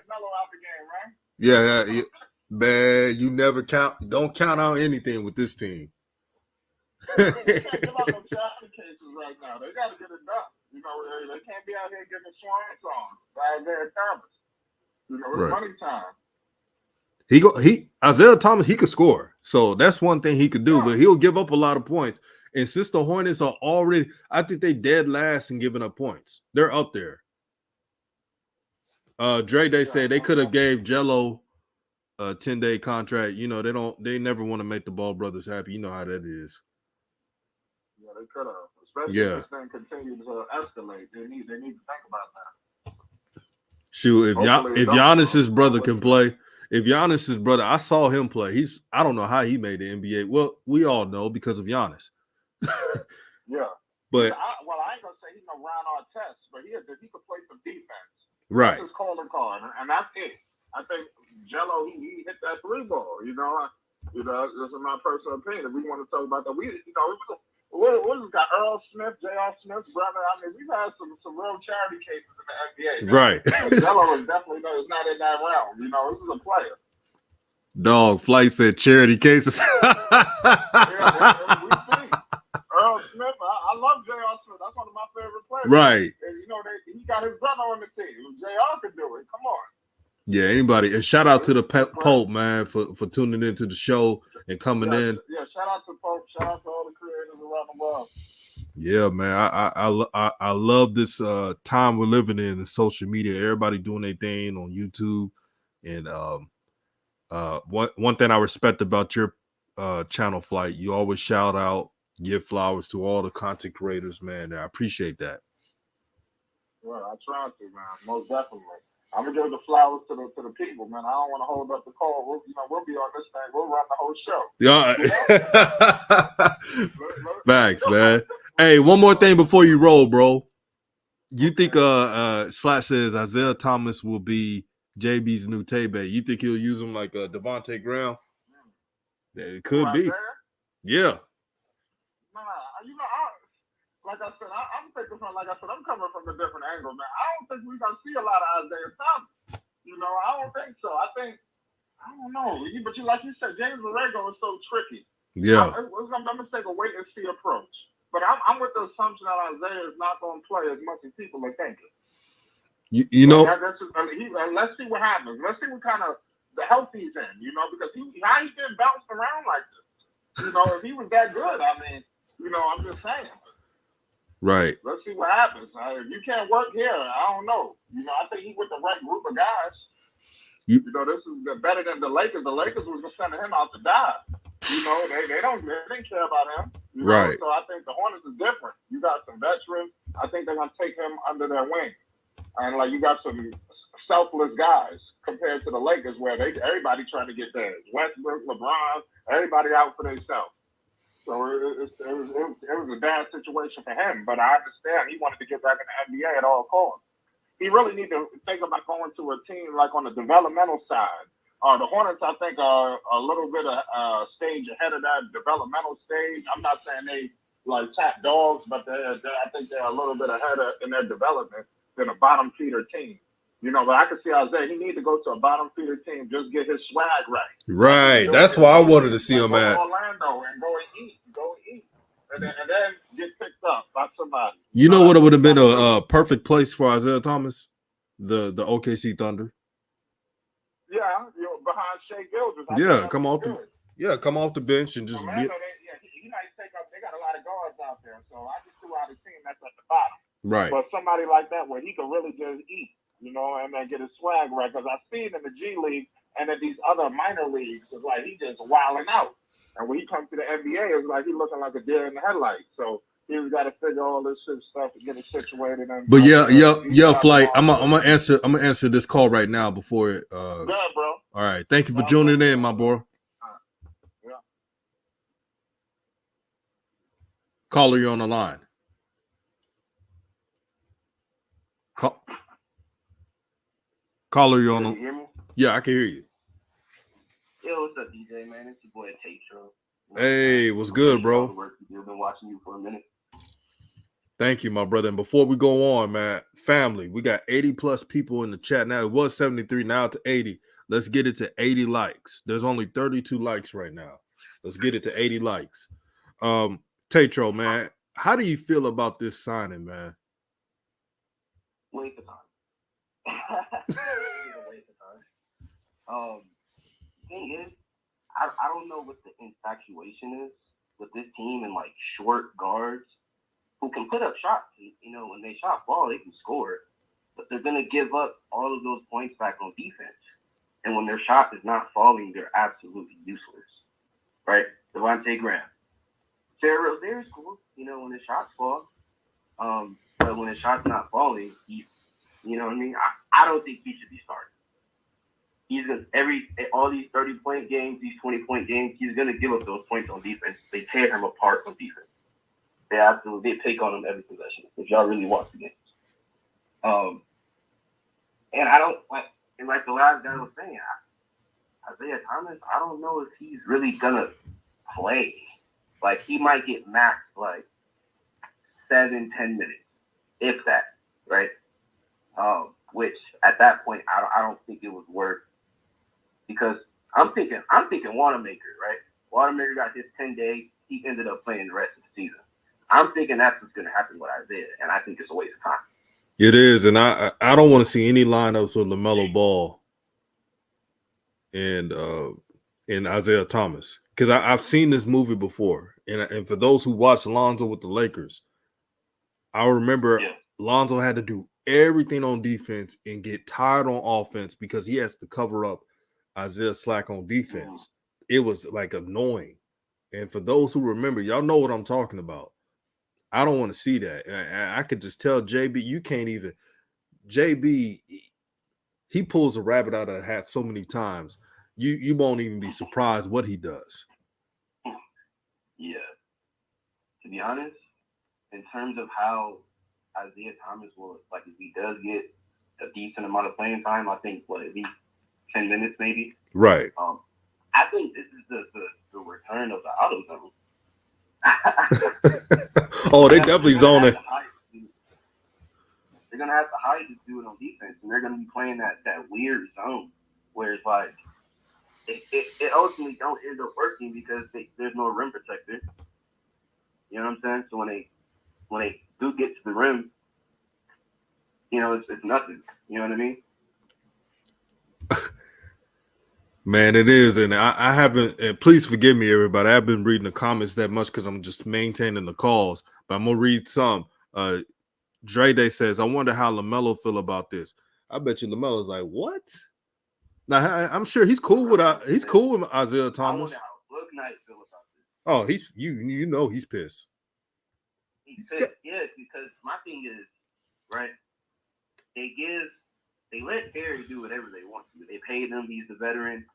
Melo out the game, right? Yeah, man, you never don't count out anything with this team. They can't give out no traffic cases right now. They got to get it done. You know, they can't be out here getting swan songs by Isaiah Thomas. You know, it's money time. Isaiah Thomas, he could score. So that's one thing he could do, but he'll give up a lot of points. And since the Hornets are already, I think they dead last in giving up points. They're up there. They said they could have gave Jello a 10-day contract. You know, they never want to make the Ball brothers happy. You know how that is. Yeah, they could have. Especially if this thing continues to escalate. They need to think about that. Shoot, if Giannis's brother can play, I saw him play. I don't know how he made the NBA. Well, we all know because of Giannis. Yeah. But I ain't gonna say he's no Ron Artest, but he could play some defense. Right. That's his calling card, and that's it. I think Jello he hit that 3-ball. You know, this is my personal opinion. If we want to talk about that, what is got Earl Smith, J.R. Smith's brother? I mean, we've had some real charity cases in the NBA. Right. Jello is definitely not in that realm. You know, this is a player. Dog Flight said charity cases. We see. Earl Smith, I love J.R. Smith. That's one of my favorite players. Right. And, you know, he got his brother on the team. J.R. could do it. Come on. Yeah, anybody. And shout out to the Pope, man, for tuning into the show and coming in. Yeah, shout out to Pope. Shout out to all the creators around the world. Yeah, man. I love this time we're living in social media. Everybody doing their thing on YouTube. And one thing I respect about your channel, Flight, you always shout out, give flowers to all the content creators, man. I appreciate that. Well, I try to, man. Most definitely. I'm gonna give the flowers to the people, man. I don't want to hold up the call. We'll be on this thing. We'll run the whole show. Yeah. Facts, man. Hey, one more thing before you roll, bro. You think Slack says Isaiah Thomas will be JB's new Tay-Bay? You think he'll use him like Devontae Graham? Yeah, it could be. Yeah. Like I said, I'm thinking from, like I said, I'm coming from a different angle, man. I don't think we're going to see a lot of Isaiah Thomas. I don't think so. I don't know. But like you said, James Borrego is so tricky. Yeah. I'm going to take a wait-and-see approach. But I'm with the assumption that Isaiah is not going to play as much as people are thinking. You know. Let's see what happens. Let's see what kind of the health he's in, because how he's been bounced around like this. If he was that good, I mean, I'm just saying. Right. Let's see what happens. If you can't work here, I don't know. I think he's with the right group of guys. This is better than the Lakers. The Lakers was just sending him out to die. They didn't care about him. Right. So I think the Hornets is different. You got some veterans. I think they're gonna take him under their wing. And you got some selfless guys compared to the Lakers, where everybody trying to get theirs. Westbrook, LeBron, everybody out for themselves. So it was a bad situation for him, but I understand he wanted to get back in the NBA at all costs. He really need to think about going to a team like on the developmental side. The Hornets, I think, are a little bit a stage ahead of that developmental stage. I'm not saying they like top dogs, but I think they're a little bit ahead in their development than a bottom feeder team. But I can see Isaiah. He need to go to a bottom feeder team, just get his swag right. Right. That's why I wanted to see him at Orlando and go eat, and then get picked up by somebody. You know what would have been a perfect place for Isaiah Thomas? The OKC Thunder. Yeah, behind Shea Gilgeous. Come off the bench and just he might take up. They got a lot of guards out there, so I just threw out a team that's at the bottom. Right. But somebody like that where he could really just eat, and then get his swag right. Because I've seen in the G League and in these other minor leagues, it's like he just wilding out. And when he comes to the NBA, it's like he looking like a deer in the headlights. So he's got to figure all this shit stuff to get it situated. And but Flight. I'm gonna answer this call right now before it. Good, bro. All right. Thank you for tuning in, my boy. Yeah. Caller, you're on the line. Caller, you're on the. Can you hear me? Yeah, I can hear you. Yo, what's up, DJ, man? It's your boy, Terry. Hey, what's good, bro? I've been watching you for a minute. Thank you, my brother. And before we go on, man, family, we got 80 plus people in the chat now. It was 73, now to 80. Let's get it to 80 likes. There's only 32 likes right now. Let's get it to 80 likes. Tatro, man, how do you feel about this signing, man? Waste of time. Waste of time. Thing is, I don't know what the infatuation is with this team and like short guards who can put up shots. When they shot ball, they can score, but they're gonna give up all of those points back on defense. And when their shot is not falling, they're absolutely useless, right? Devontae Graham, Terry Rozier is cool, when his shots fall, but when his shot's not falling, you know what I mean? I don't think he should be starting. He's gonna all these 30-point games, these 20-point games, he's gonna give up those points on defense. They tear him apart on defense. They take on him every possession. If y'all really watch the games, and I don't like the last guy was saying, Isaiah Thomas. I don't know if he's really gonna play. Like he might get maxed like 7-10 minutes, if that, right? Which at that point I don't think it was worth. Because I'm thinking Wanamaker, right? Wanamaker got his 10 days. He ended up playing the rest of the season. I'm thinking that's what's going to happen with Isaiah, and I think it's a waste of time. It is, and I don't want to see any lineups with LaMelo Ball and Isaiah Thomas, because I've seen this movie before, and for those who watched Lonzo with the Lakers, I remember Lonzo had to do everything on defense and get tired on offense because he has to cover up Isaiah slack on defense. It was like annoying. And for those who remember, y'all know what I'm talking about. I don't want to see that. And I could just tell JB, you can't even JB, he pulls a rabbit out of the hat so many times. You won't even be surprised what he does. Yeah. To be honest, in terms of how Isaiah Thomas will, like, if he does get a decent amount of playing time, I think, at least 10 minutes maybe. Right. I think this is the return of the auto zone. Oh, they definitely zone it. They're going to have to hide this dude on defense, and they're going to be playing that weird zone where it's like, it ultimately don't end up working because there's no rim protector. You know what I'm saying? So when they do get to the rim, it's nothing. You know what I mean? Man, it is, and I haven't. And please forgive me, everybody. I've been reading the comments that much because I'm just maintaining the calls. But I'm gonna read some. Dre Day says, "I wonder how LaMelo feel about this." I bet you LaMelo's like, "What?" Now I'm sure he's cool with Isaiah Thomas. I wonder how Book Knight feel about this. Oh, he's he's pissed. He's pissed, yes, because my thing is, right? They let Terry do whatever they want to. They paid him. He's the veteran.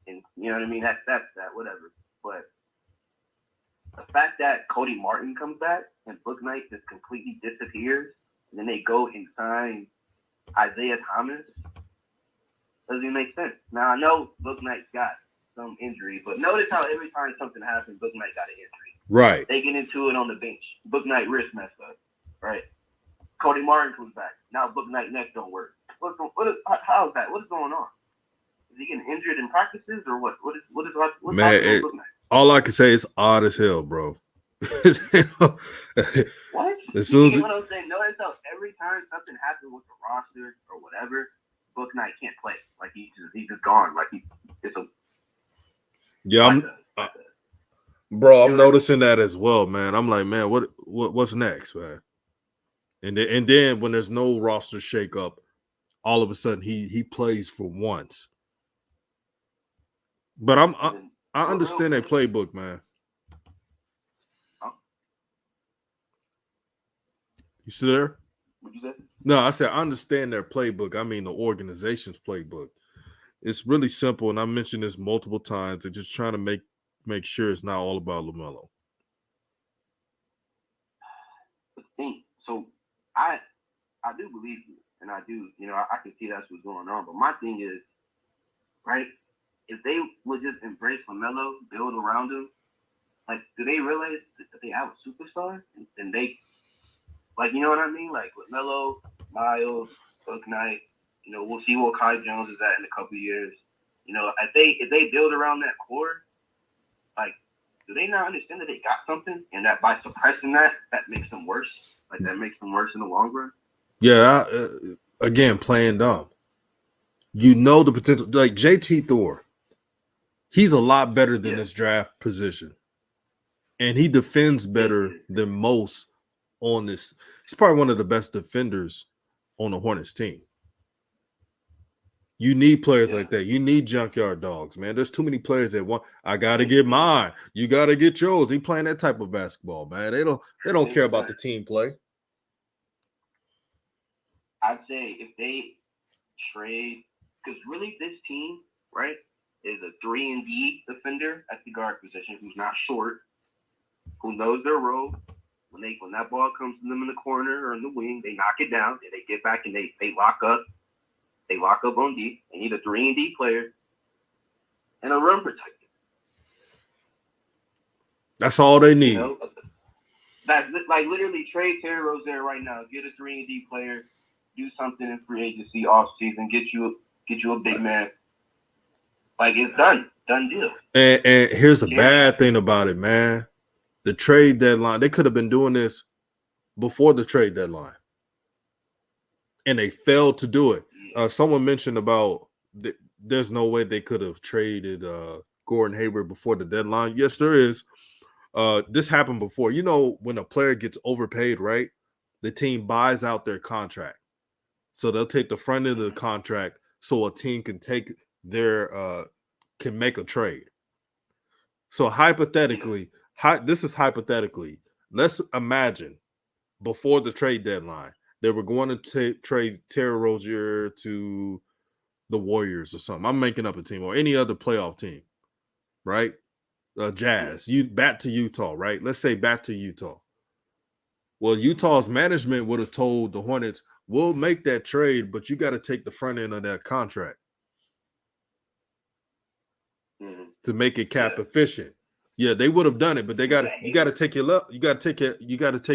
And you know what I mean? That's that, whatever. But the fact that Cody Martin comes back and Book Knight just completely disappears, and then they go and sign Isaiah Thomas, doesn't even make sense. Now, I know Book Knight's got some injury, but notice how every time something happens, Book Knight got an injury. Right. They get into it on the bench. Book Knight wrist messed up. Right. Cody Martin comes back. Now Book Knight neck don't work. How is that? What is going on? Is he getting injured in practices or what? What's man, all I can say is odd as hell, bro. What? As soon as what I'm saying, notice how every time something happens with the roster or whatever, Book Knight can't play. Like he's just gone. Like bro, I'm noticing that as well, man. I'm like, man, what's next, man? And then when there's no roster shakeup, all of a sudden he plays for once. But I understand their playbook, man. You still there? What'd you say? No, I said I understand their playbook. I mean the organization's playbook. It's really simple, and I mentioned this multiple times. They're just trying to make sure it's not all about LaMelo. So I do believe you, and I do, I can see that's what's going on. But my thing is, right, if they would just embrace LaMelo, build around him, like, do they realize that they have a superstar? And they, like, you know what I mean? Like, LaMelo, Miles, Book Knight, we'll see what Kai Jones is at in a couple of years. If they build around that core, like, do they not understand that they got something? And that by suppressing that makes them worse? Like, that makes them worse in the long run? Yeah, again, playing dumb. The potential. Like JT Thor, he's a lot better than his draft position. And he defends better than most on this. He's probably one of the best defenders on the Hornets team. You need players like that. You need junkyard dogs, man. There's too many players that want, I gotta get mine. You gotta get yours. He playing that type of basketball, man. They don't care about the team play. I'd say if they trade, because really this team, right, is a 3-and-D defender at the guard position who's not short, who knows their role. When that ball comes to them in the corner or in the wing, they knock it down and they get back and they lock up. They lock up on D. They need a 3-and-D player and a rim protector. That's all they need. That's like literally trade Terry Rozier right now. Get a 3-and-D player. Do something in free agency off season. Get you a big man. Like, it's done deal. And here's the bad thing about it, man. The trade deadline. They could have been doing this before the trade deadline, and they failed to do it. Someone mentioned about there's no way they could have traded Gordon Hayward before the deadline. Yes, there is. This happened before. When a player gets overpaid, right? The team buys out their contract. So they'll take the front end of the contract so a team can take can make a trade. So hypothetically, this is hypothetically. Let's imagine before the trade deadline, they were going to trade Terry Rozier to the Warriors or something. I'm making up a team or any other playoff team, right? Jazz, you back to Utah, right? Let's say back to Utah. Well, Utah's management would have told the Hornets, we'll make that trade, but you got to take the front end of that contract to make it cap efficient. Yeah, they would have done it, but you got to take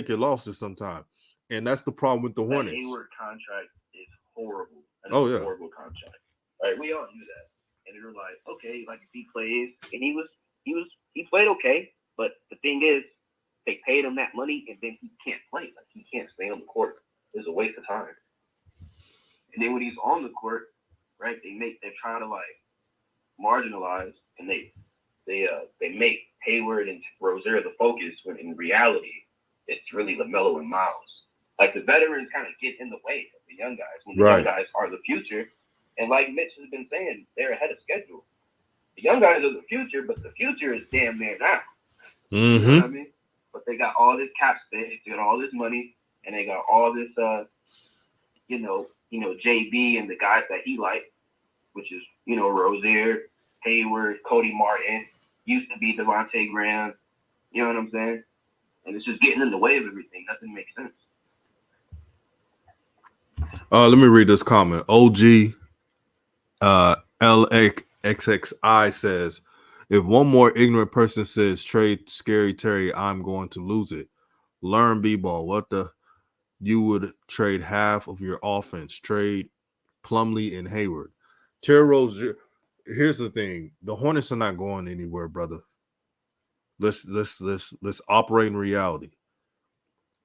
your losses sometime. And that's the problem with the Hornets. That Hayward contract is horrible. That is a horrible contract. Right? We all knew that. And they were like, okay, like if he plays, and he played okay, but the thing is, they paid him that money, and then he can't play. Like he can't stay on the court. It's a waste of time. And then when he's on the court, right, they're trying to like marginalize, and they make Hayward and Rozier the focus when in reality it's really LaMelo and Miles. Like the veterans kind of get in the way of the young guys when the young guys are the future. And like Mitch has been saying, they're ahead of schedule. The young guys are the future, but the future is damn near now. You know what I mean? But they got all this cap space, they got all this money, and they got all this, JB and the guys that he liked, which is, Rozier, Hayward, Cody Martin, used to be Devontae Graham. You know what I'm saying? And it's just getting in the way of everything. Doesn't make sense. Let me read this comment. OG LXXI says, if one more ignorant person says trade Scary Terry, I'm going to lose it. Learn B-ball. You would trade half of your offense. Trade Plumlee and Hayward. Terry Rozier. Here's the thing. The Hornets are not going anywhere, brother. Let's operate in reality.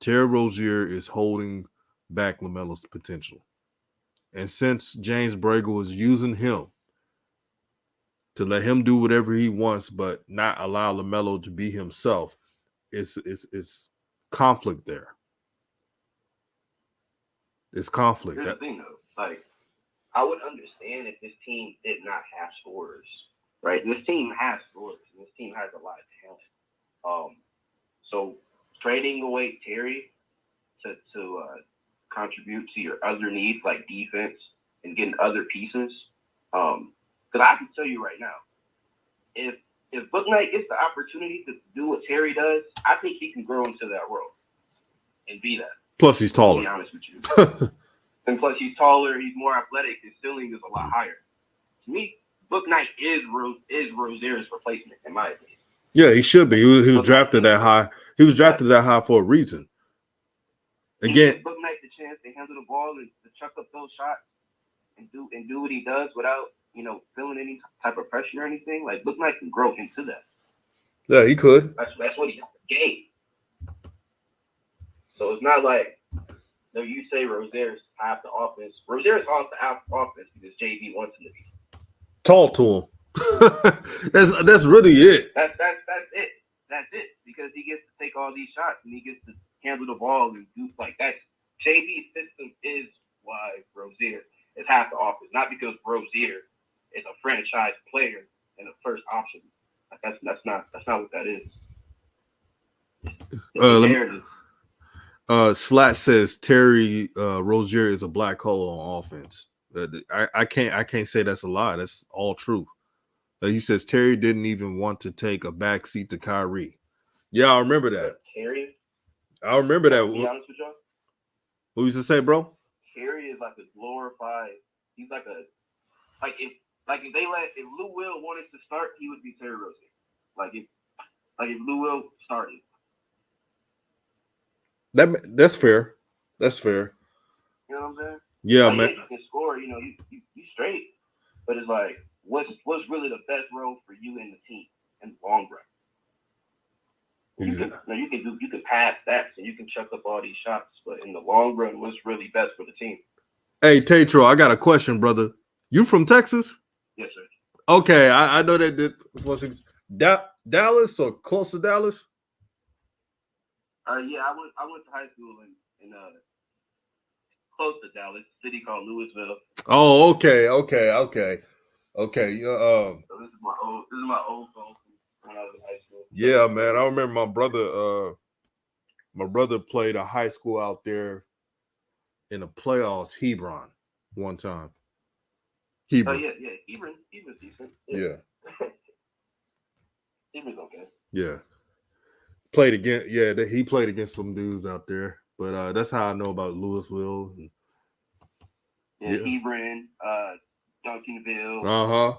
Terry Rozier is holding back LaMelo's potential. And since James Borrego is using him to let him do whatever he wants, but not allow LaMelo to be himself, it's conflict there. It's conflict. Here's the thing, though. Like, I would understand if this team did not have scorers, right? This team has scorers. This team has a lot of talent. So trading away Terry to contribute to your other needs like defense and getting other pieces. Because I can tell you right now, if Book Knight gets the opportunity to do what Terry does, I think he can grow into that role and be that. Plus, he's taller. To be honest with you. And plus, he's taller. He's more athletic. His ceiling is a lot higher. To me, Book Knight is Rozier's replacement, in my opinion. Yeah, he should be. He was drafted that high. He was drafted that high for a reason. Again, Book Knight the chance to handle the ball and to chuck up those shots and do what he does without feeling any type of pressure or anything. Like Book Knight can grow into that. Yeah, he could. That's what he has to gain. So it's not like you say Rozier's half the offense. Rozier's half the offense because JB wants him to be. Talk to him. that's really it. That's it. That's it. Because he gets to take all these shots and he gets to handle the ball and do like that. JB's system is why Rozier is half the offense, not because Rozier is a franchise player and a first option. Like that's not what that is. Slat says Terry Rozier is a black hole on offense. I can't say that's a lie. That's all true. He says Terry didn't even want to take a back seat to Kyrie. Yeah, I remember that. Terry? I remember that. To be honest with y'all? What you used to say, bro? Terry is like a glorified. He's like if Lou Will wanted to start, he would be Terry Rozier. Like if Lou Will started. That's fair. That's fair. You know what I'm saying? Yeah, like, man. You can score. You straight. But it's like, what's really the best role for you and the team in the long run? Exactly. You can pass that, so you can chuck up all these shots. But in the long run, what's really best for the team? Hey, Tatro, I got a question, brother. You from Texas? Yes, sir. Okay, I know that. Dallas or close to Dallas? Yeah, I went to high school in close to Dallas, city called Louisville. Oh, okay. So this is my old phone when I was in high school. Yeah, man. I remember my brother played a high school out there. in the playoffs, Hebron, one time. Oh Hebron. yeah. Hebron's decent. Yeah. Hebron's okay. Yeah. Played against, he played against some dudes out there. But that's how I know about Louisville. Yeah, Hebron, Duncanville. Uh-huh.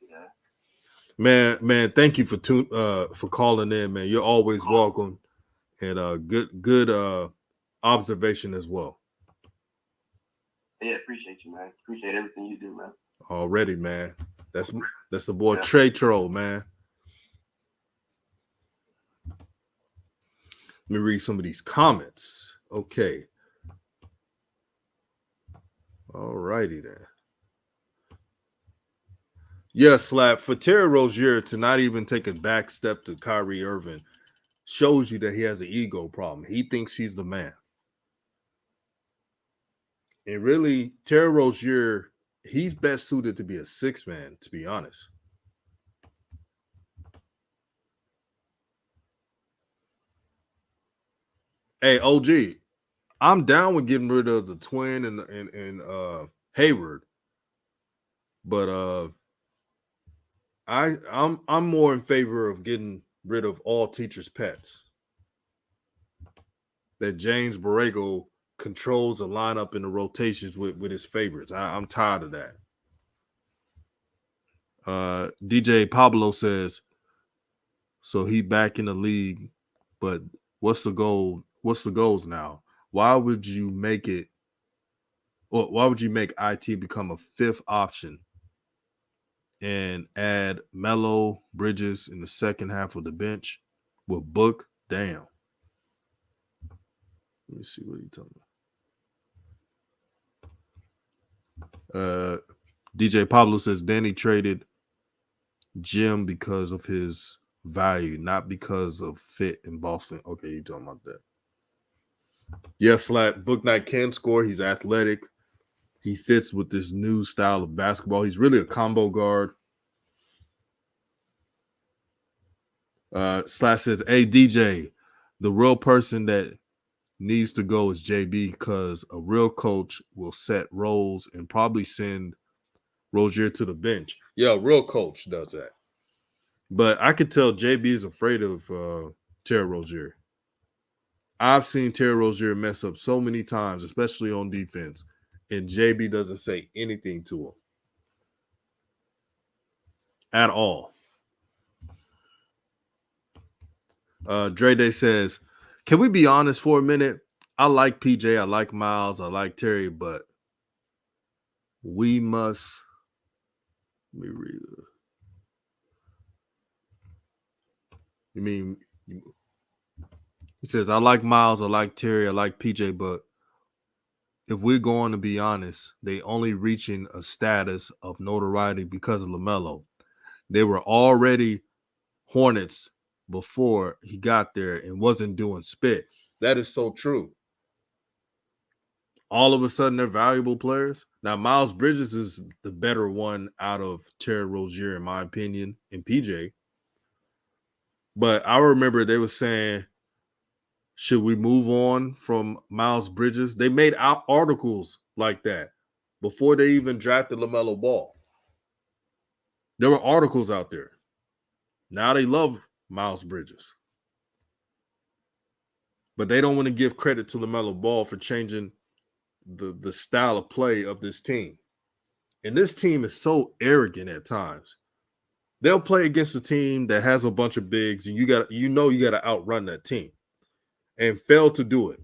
Yeah. Man, thank you for calling in, man. You're always welcome. And good observation as well. Yeah, appreciate you, man. Appreciate everything you do, man. Already, man. That's the boy Trey Troll, man. Let me read some of these comments. Okay. All righty then. Yeah, Slap. For Terry Rozier to not even take a back step to Kyrie Irving shows you that he has an ego problem. He thinks he's the man. And really, Terry Rozier, he's best suited to be a six man, to be honest. Hey, OG, I'm down with getting rid of the twin and Hayward, but I'm more in favor of getting rid of all teachers' pets. That James Borrego controls the lineup in the rotations with his favorites. I'm tired of that. DJ Pablo says, so he back in the league, but what's the goal? What's the goals now? Why would you make it? Or why would you make IT become a fifth option and add Melo Bridges in the second half of the bench with Book? Damn. Let me see what you're talking about. DJ Pablo says Danny traded Jim because of his value, not because of fit in Boston. Okay, you talking about that. Yes, Slap. Book Knight can score. He's athletic. He fits with this new style of basketball. He's really a combo guard. Slash says, hey, DJ, the real person that needs to go is JB because a real coach will set roles and probably send Rozier to the bench. Yeah, a real coach does that. But I could tell JB is afraid of Terry Rozier. I've seen Terry Rozier mess up so many times, especially on defense, and JB doesn't say anything to him at all. Dre Day says, can we be honest for a minute? I like PJ, I like Miles, I like Terry, but we must. Let me read. You mean he says, I like Miles, I like Terry, I like PJ, but if we're going to be honest, they only reaching a status of notoriety because of LaMelo. They were already Hornets before he got there and wasn't doing spit. That is so true. All of a sudden, they're valuable players. Now, Miles Bridges is the better one out of Terry Rozier, in my opinion, and PJ. But I remember they were saying, should we move on from Miles Bridges? They made out articles like that before they even drafted LaMelo Ball. There were articles out there. Now they love Miles Bridges. But they don't want to give credit to LaMelo Ball for changing the style of play of this team. And this team is so arrogant at times. They'll play against a team that has a bunch of bigs, and you got to outrun that team, and fail to do it.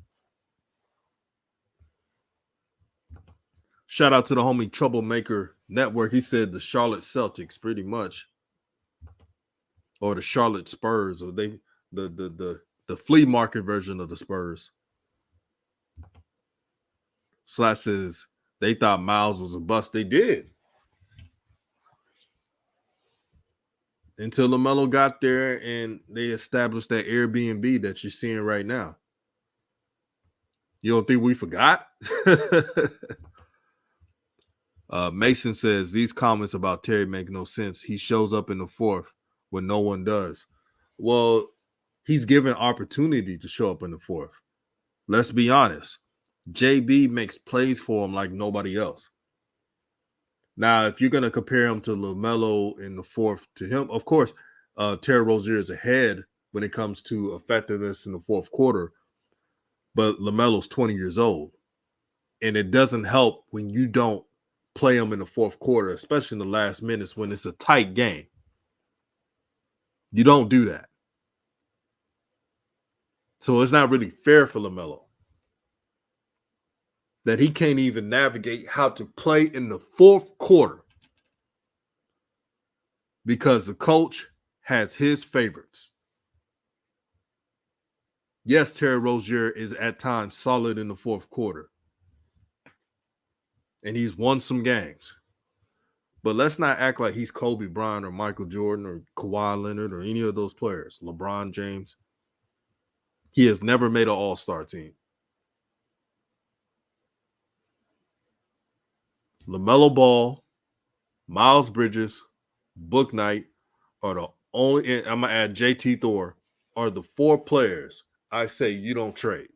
Shout out to the homie Troublemaker Network. He said the Charlotte Celtics, pretty much, or the Charlotte Spurs, or the flea market version of the Spurs. Slash says they thought Miles was a bust. They did. Until LaMelo got there and they established that Airbnb that you're seeing right now. You don't think we forgot? Mason says these comments about Terry make no sense. He shows up in the fourth when no one does. Well, he's given opportunity to show up in the fourth. Let's be honest. JB makes plays for him like nobody else. Now, if you're going to compare him to LaMelo in the fourth to him, of course, Terry Rozier is ahead when it comes to effectiveness in the fourth quarter, but LaMelo's 20 years old. And it doesn't help when you don't play him in the fourth quarter, especially in the last minutes when it's a tight game. You don't do that. So it's not really fair for LaMelo that he can't even navigate how to play in the fourth quarter because the coach has his favorites. Yes, Terry Rozier is at times solid in the fourth quarter. And he's won some games. But let's not act like he's Kobe Bryant or Michael Jordan or Kawhi Leonard or any of those players. LeBron James. He has never made an all-star team. LaMelo Ball, Miles Bridges, Book Knight are the only, and I'm going to add JT Thor, are the four players I say you don't trade.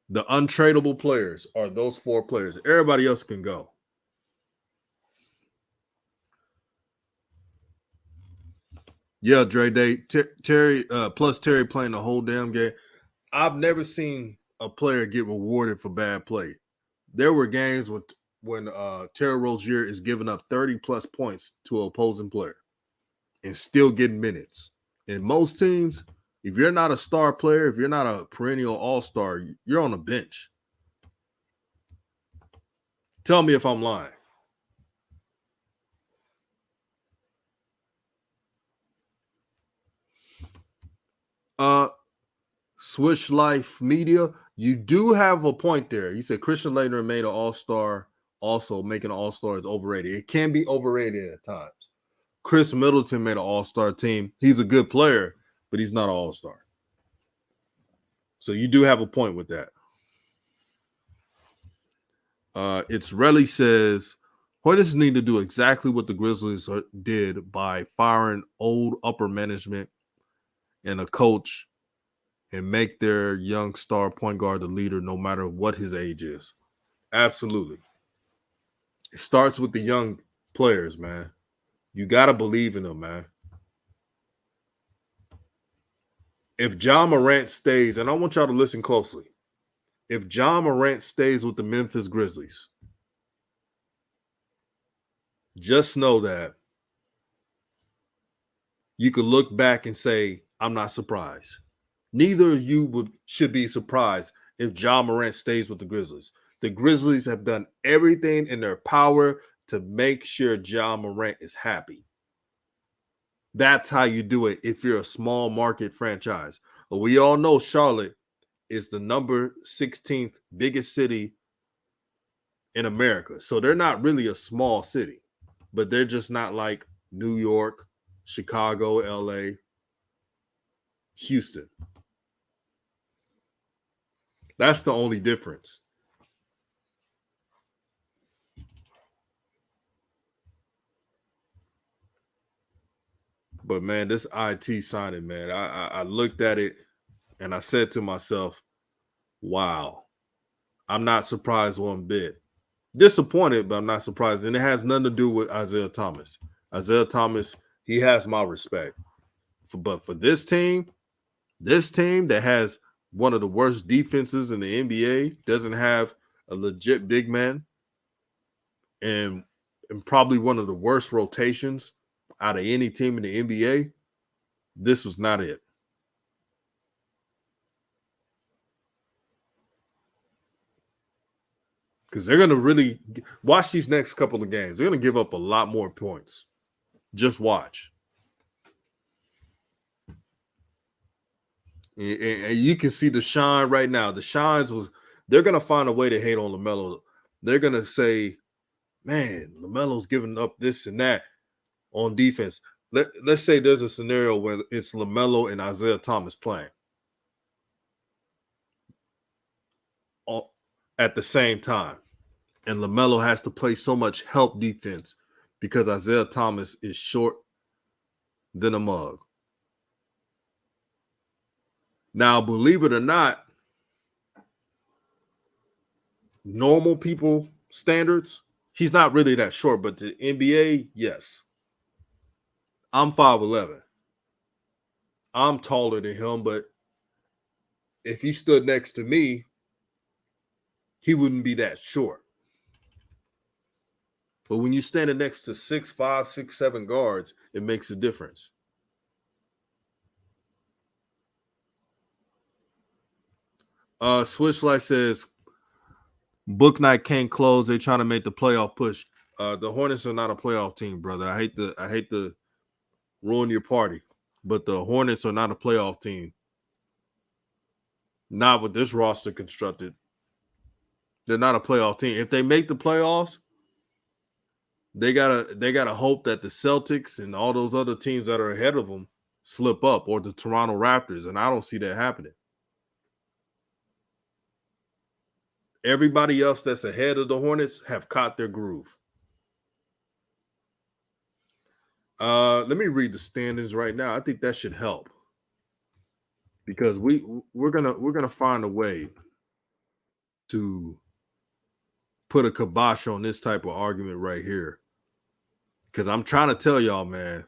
The untradeable players are those four players. Everybody else can go. Yeah, Dre Day, Terry, plus Terry playing the whole damn game. I've never seen a player get rewarded for bad play. There were games when Terry Rozier is giving up 30-plus points to an opposing player and still getting minutes. In most teams, if you're not a star player, if you're not a perennial all-star, you're on a bench. Tell me if I'm lying. Switch Life Media, you do have a point there. You said Christian Laettner made an all-star. Also, making an all-star is overrated. It can be overrated at times. Chris Middleton made an all-star team. He's a good player, but he's not an all-star. So you do have a point with that. It's Relly says, Hornets need to do exactly what the Grizzlies did by firing old upper management and a coach and make their young star point guard the leader no matter what his age is. Absolutely. It starts with the young players, man. You got to believe in them, man. If Ja Morant stays, and I want y'all to listen closely. If Ja Morant stays with the Memphis Grizzlies, just know that you could look back and say, I'm not surprised. Neither of you should be surprised if Ja Morant stays with the Grizzlies. The Grizzlies have done everything in their power to make sure Ja Morant is happy. That's how you do it if you're a small market franchise. But we all know Charlotte is the number 16th biggest city in America. So they're not really a small city, but they're just not like New York, Chicago, LA, Houston. That's the only difference. But, man, this IT signing, man, I looked at it and I said to myself, wow, I'm not surprised one bit. Disappointed, but I'm not surprised. And it has nothing to do with Isaiah Thomas. Isaiah Thomas, he has my respect. But for this team that has one of the worst defenses in the NBA, doesn't have a legit big man, and probably one of the worst rotations out of any team in the NBA, this was not it. Because they're going to really watch these next couple of games. They're going to give up a lot more points. Just watch. And you can see the shine right now. The shines they're going to find a way to hate on LaMelo. They're going to say, man, LaMelo's giving up this and that on defense. Let's say there's a scenario where it's LaMelo and Isaiah Thomas playing at the same time. And LaMelo has to play so much help defense because Isaiah Thomas is short than a mug. Now, believe it or not, normal people standards, he's not really that short, but the NBA, yes. I'm 5'11". I'm taller than him, but if he stood next to me, he wouldn't be that short. But when you're standing next to 6'5", 6'7" guards, it makes a difference. Switchlight says, book night can't close. They're trying to make the playoff push. The Hornets are not a playoff team, brother. I hate to ruin your party, but the Hornets are not a playoff team. Not with this roster constructed. They're not a playoff team. If they make the playoffs, they gotta hope that the Celtics and all those other teams that are ahead of them slip up, or the Toronto Raptors, and I don't see that happening. Everybody else that's ahead of the Hornets have caught their groove. Let me read the standings right now. I think that should help, because we're gonna find a way to put a kibosh on this type of argument right here. Because I'm trying to tell y'all, man,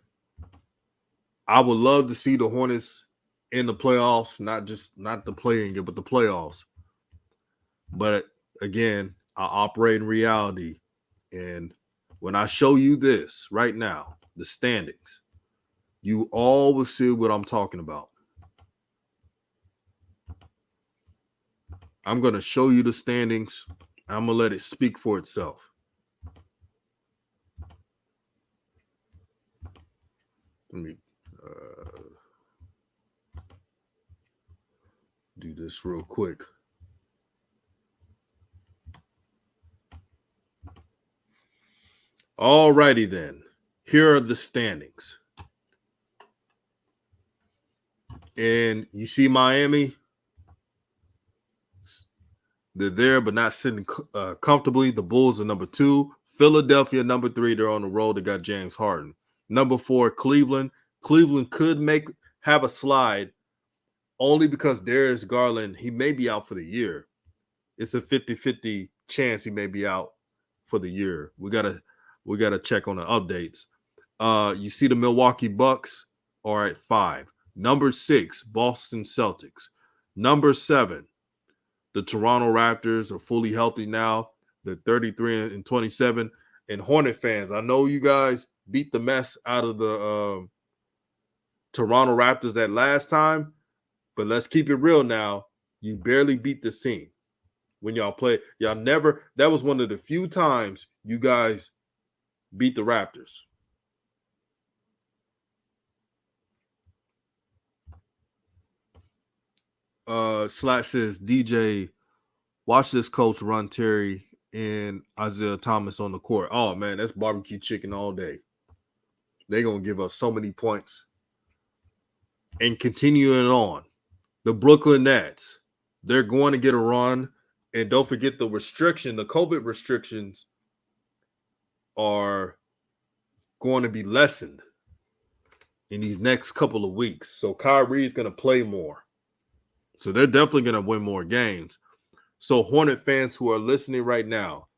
I would love to see the Hornets in the playoffs, not the play-in game, but the playoffs. But again, I operate in reality. And when I show you this right now, the standings, you all will see what I'm talking about. I'm going to show you the standings. I'm going to let it speak for itself. Let me do this real quick. All righty then. Here are the standings. And you see Miami, they're there but not sitting comfortably. The Bulls are number 2. Philadelphia, number 3. They're on the road. They got James Harden. Number 4, Cleveland. Cleveland could have a slide only because Darius Garland, he may be out for the year. It's a 50-50 chance he may be out for the year. We gotta check on the updates. You see the Milwaukee Bucks are at 5. Number 6, Boston Celtics. Number 7, the Toronto Raptors are fully healthy now. They're 33-27. And Hornet fans, I know you guys beat the mess out of the Toronto Raptors that last time, but let's keep it real now. You barely beat this team when y'all play. Y'all never. That was one of the few times you guys beat the Raptors. Slack says, DJ, watch this coach run Terry and Isaiah Thomas on the court. Oh, man, that's barbecue chicken all day. They're going to give us so many points. And continuing on, the Brooklyn Nets, they're going to get a run. And don't forget the COVID restrictions are going to be lessened in these next couple of weeks. So Kyrie's going to play more. So they're definitely going to win more games. So Hornet fans who are listening right now,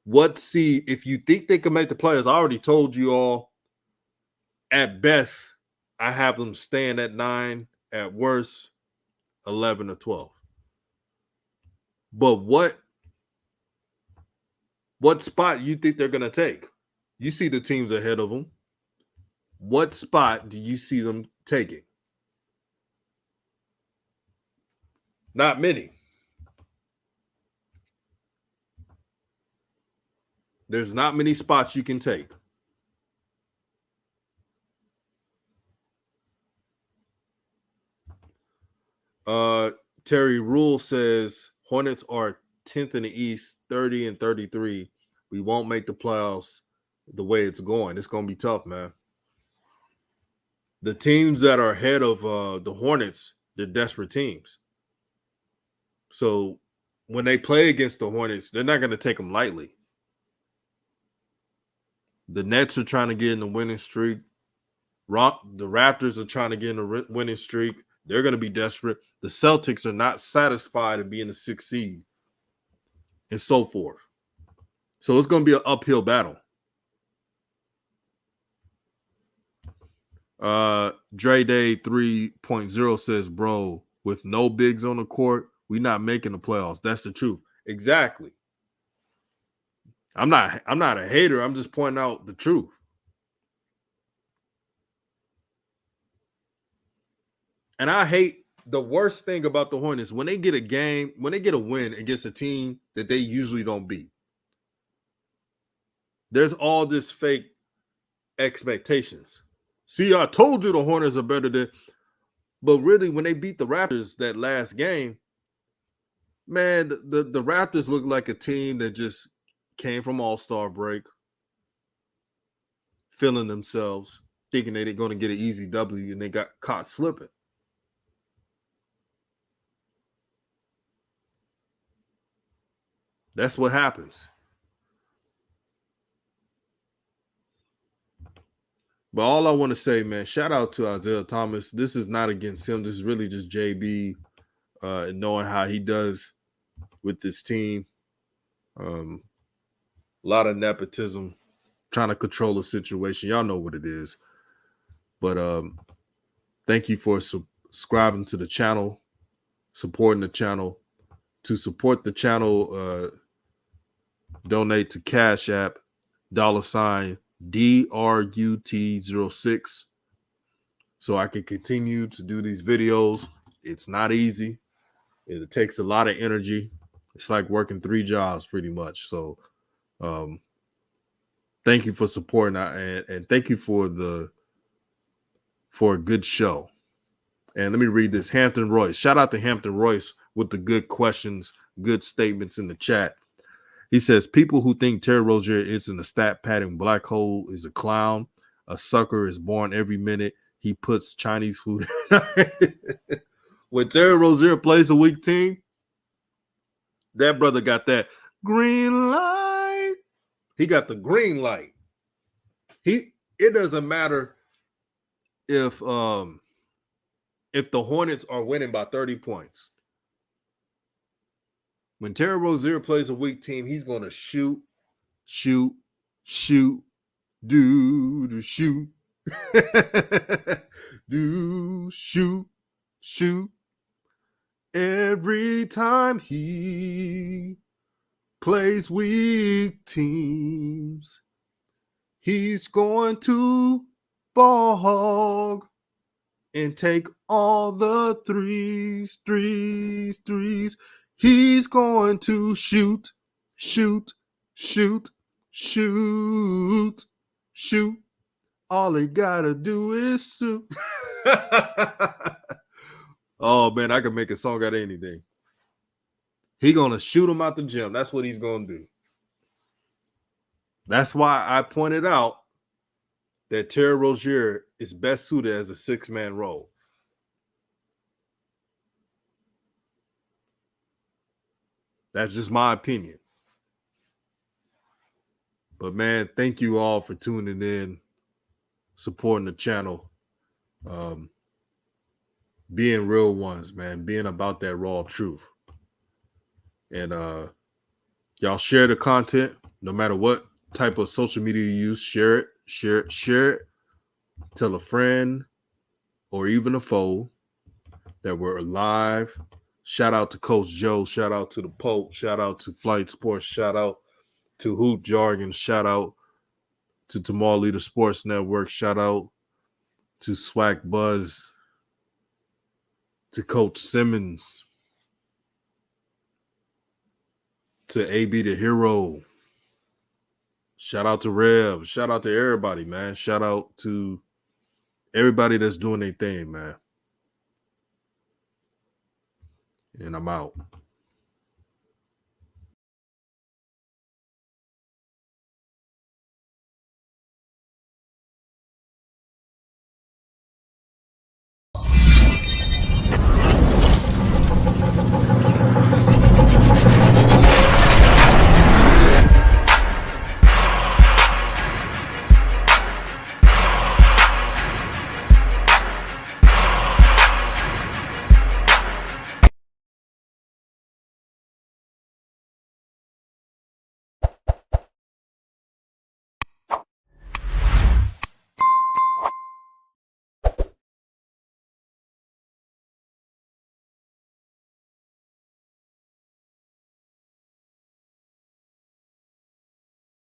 if you think they can make the playoffs, I already told you all, at best, I have them staying at 9, at worst, 11 or 12. But what spot you think they're going to take? You see the teams ahead of them. What spot do you see them taking? Not many. There's not many spots you can take. Terry Rule says Hornets are 10th in the East, 30-33. We won't make the playoffs the way it's going. It's going to be tough, man. The teams that are ahead of the Hornets, they're desperate teams. So when they play against the Hornets, they're not going to take them lightly. The Nets are trying to get in the winning streak. The Raptors are trying to get in the winning streak. They're going to be desperate. The Celtics are not satisfied to be in the 6th seed. and so forth. So it's going to be an uphill battle. Dre Day 3.0 says, bro, with no bigs on the court, we not making the playoffs. That's the truth. Exactly. I'm not a hater. I'm just pointing out the truth. And I hate the worst thing about the Hornets when they get a win against a team that they usually don't beat. There's all this fake expectations. See, I told you the Hornets are better than, but really when they beat the Raptors that last game, man, the Raptors look like a team that just came from All-Star break, feeling themselves, thinking they're going to get an easy W, and they got caught slipping. That's what happens. But all I want to say, man, shout out to Isaiah Thomas. This is not against him. This is really just JB and knowing how he does with this team. A lot of nepotism, trying to control the situation. Y'all know what it is. But thank you for subscribing to the channel, supporting the channel. To support the channel, donate to Cash App, $ DRUT06, so I can continue to do these videos. It's not easy. It takes a lot of energy. It's like working 3 jobs pretty much. So thank you for supporting and thank you for a good show. And let me read this. Hampton Royce. Shout out to Hampton Royce with the good questions, good statements in the chat. He says, people who think Terry Rozier is in the stat padding black hole is a clown. A sucker is born every minute. He puts Chinese food. When Terry Rozier plays a weak team, that brother got that green light. He got the green light. It doesn't matter if the Hornets are winning by 30 points. When Terry Rozier plays a weak team, he's going to shoot, do, shoot, do, shoot. Every time he plays weak teams, he's going to ball hog and take all the threes. He's going to shoot. All he gotta do is shoot. Oh man, I can make a song out of anything. He gonna shoot him out the gym. That's what he's gonna do. That's why I pointed out that Terry Rozier is best suited as a 6-man role. That's just my opinion. But man, thank you all for tuning in, supporting the channel, being real ones, man, being about that raw truth. And y'all share the content, no matter what type of social media you use. Share it. Tell a friend or even a foe that we're live. Shout out to Coach Joe. Shout out to the Pope. Shout out to Flight Sports. Shout out to Hoop Jargon. Shout out to Tomorrow Leader Sports Network. Shout out to Swag Buzz. To Coach Simmons. To AB the Hero. Shout out to Rev. Shout out to everybody, man. Shout out to everybody that's doing their thing, man. And I'm out.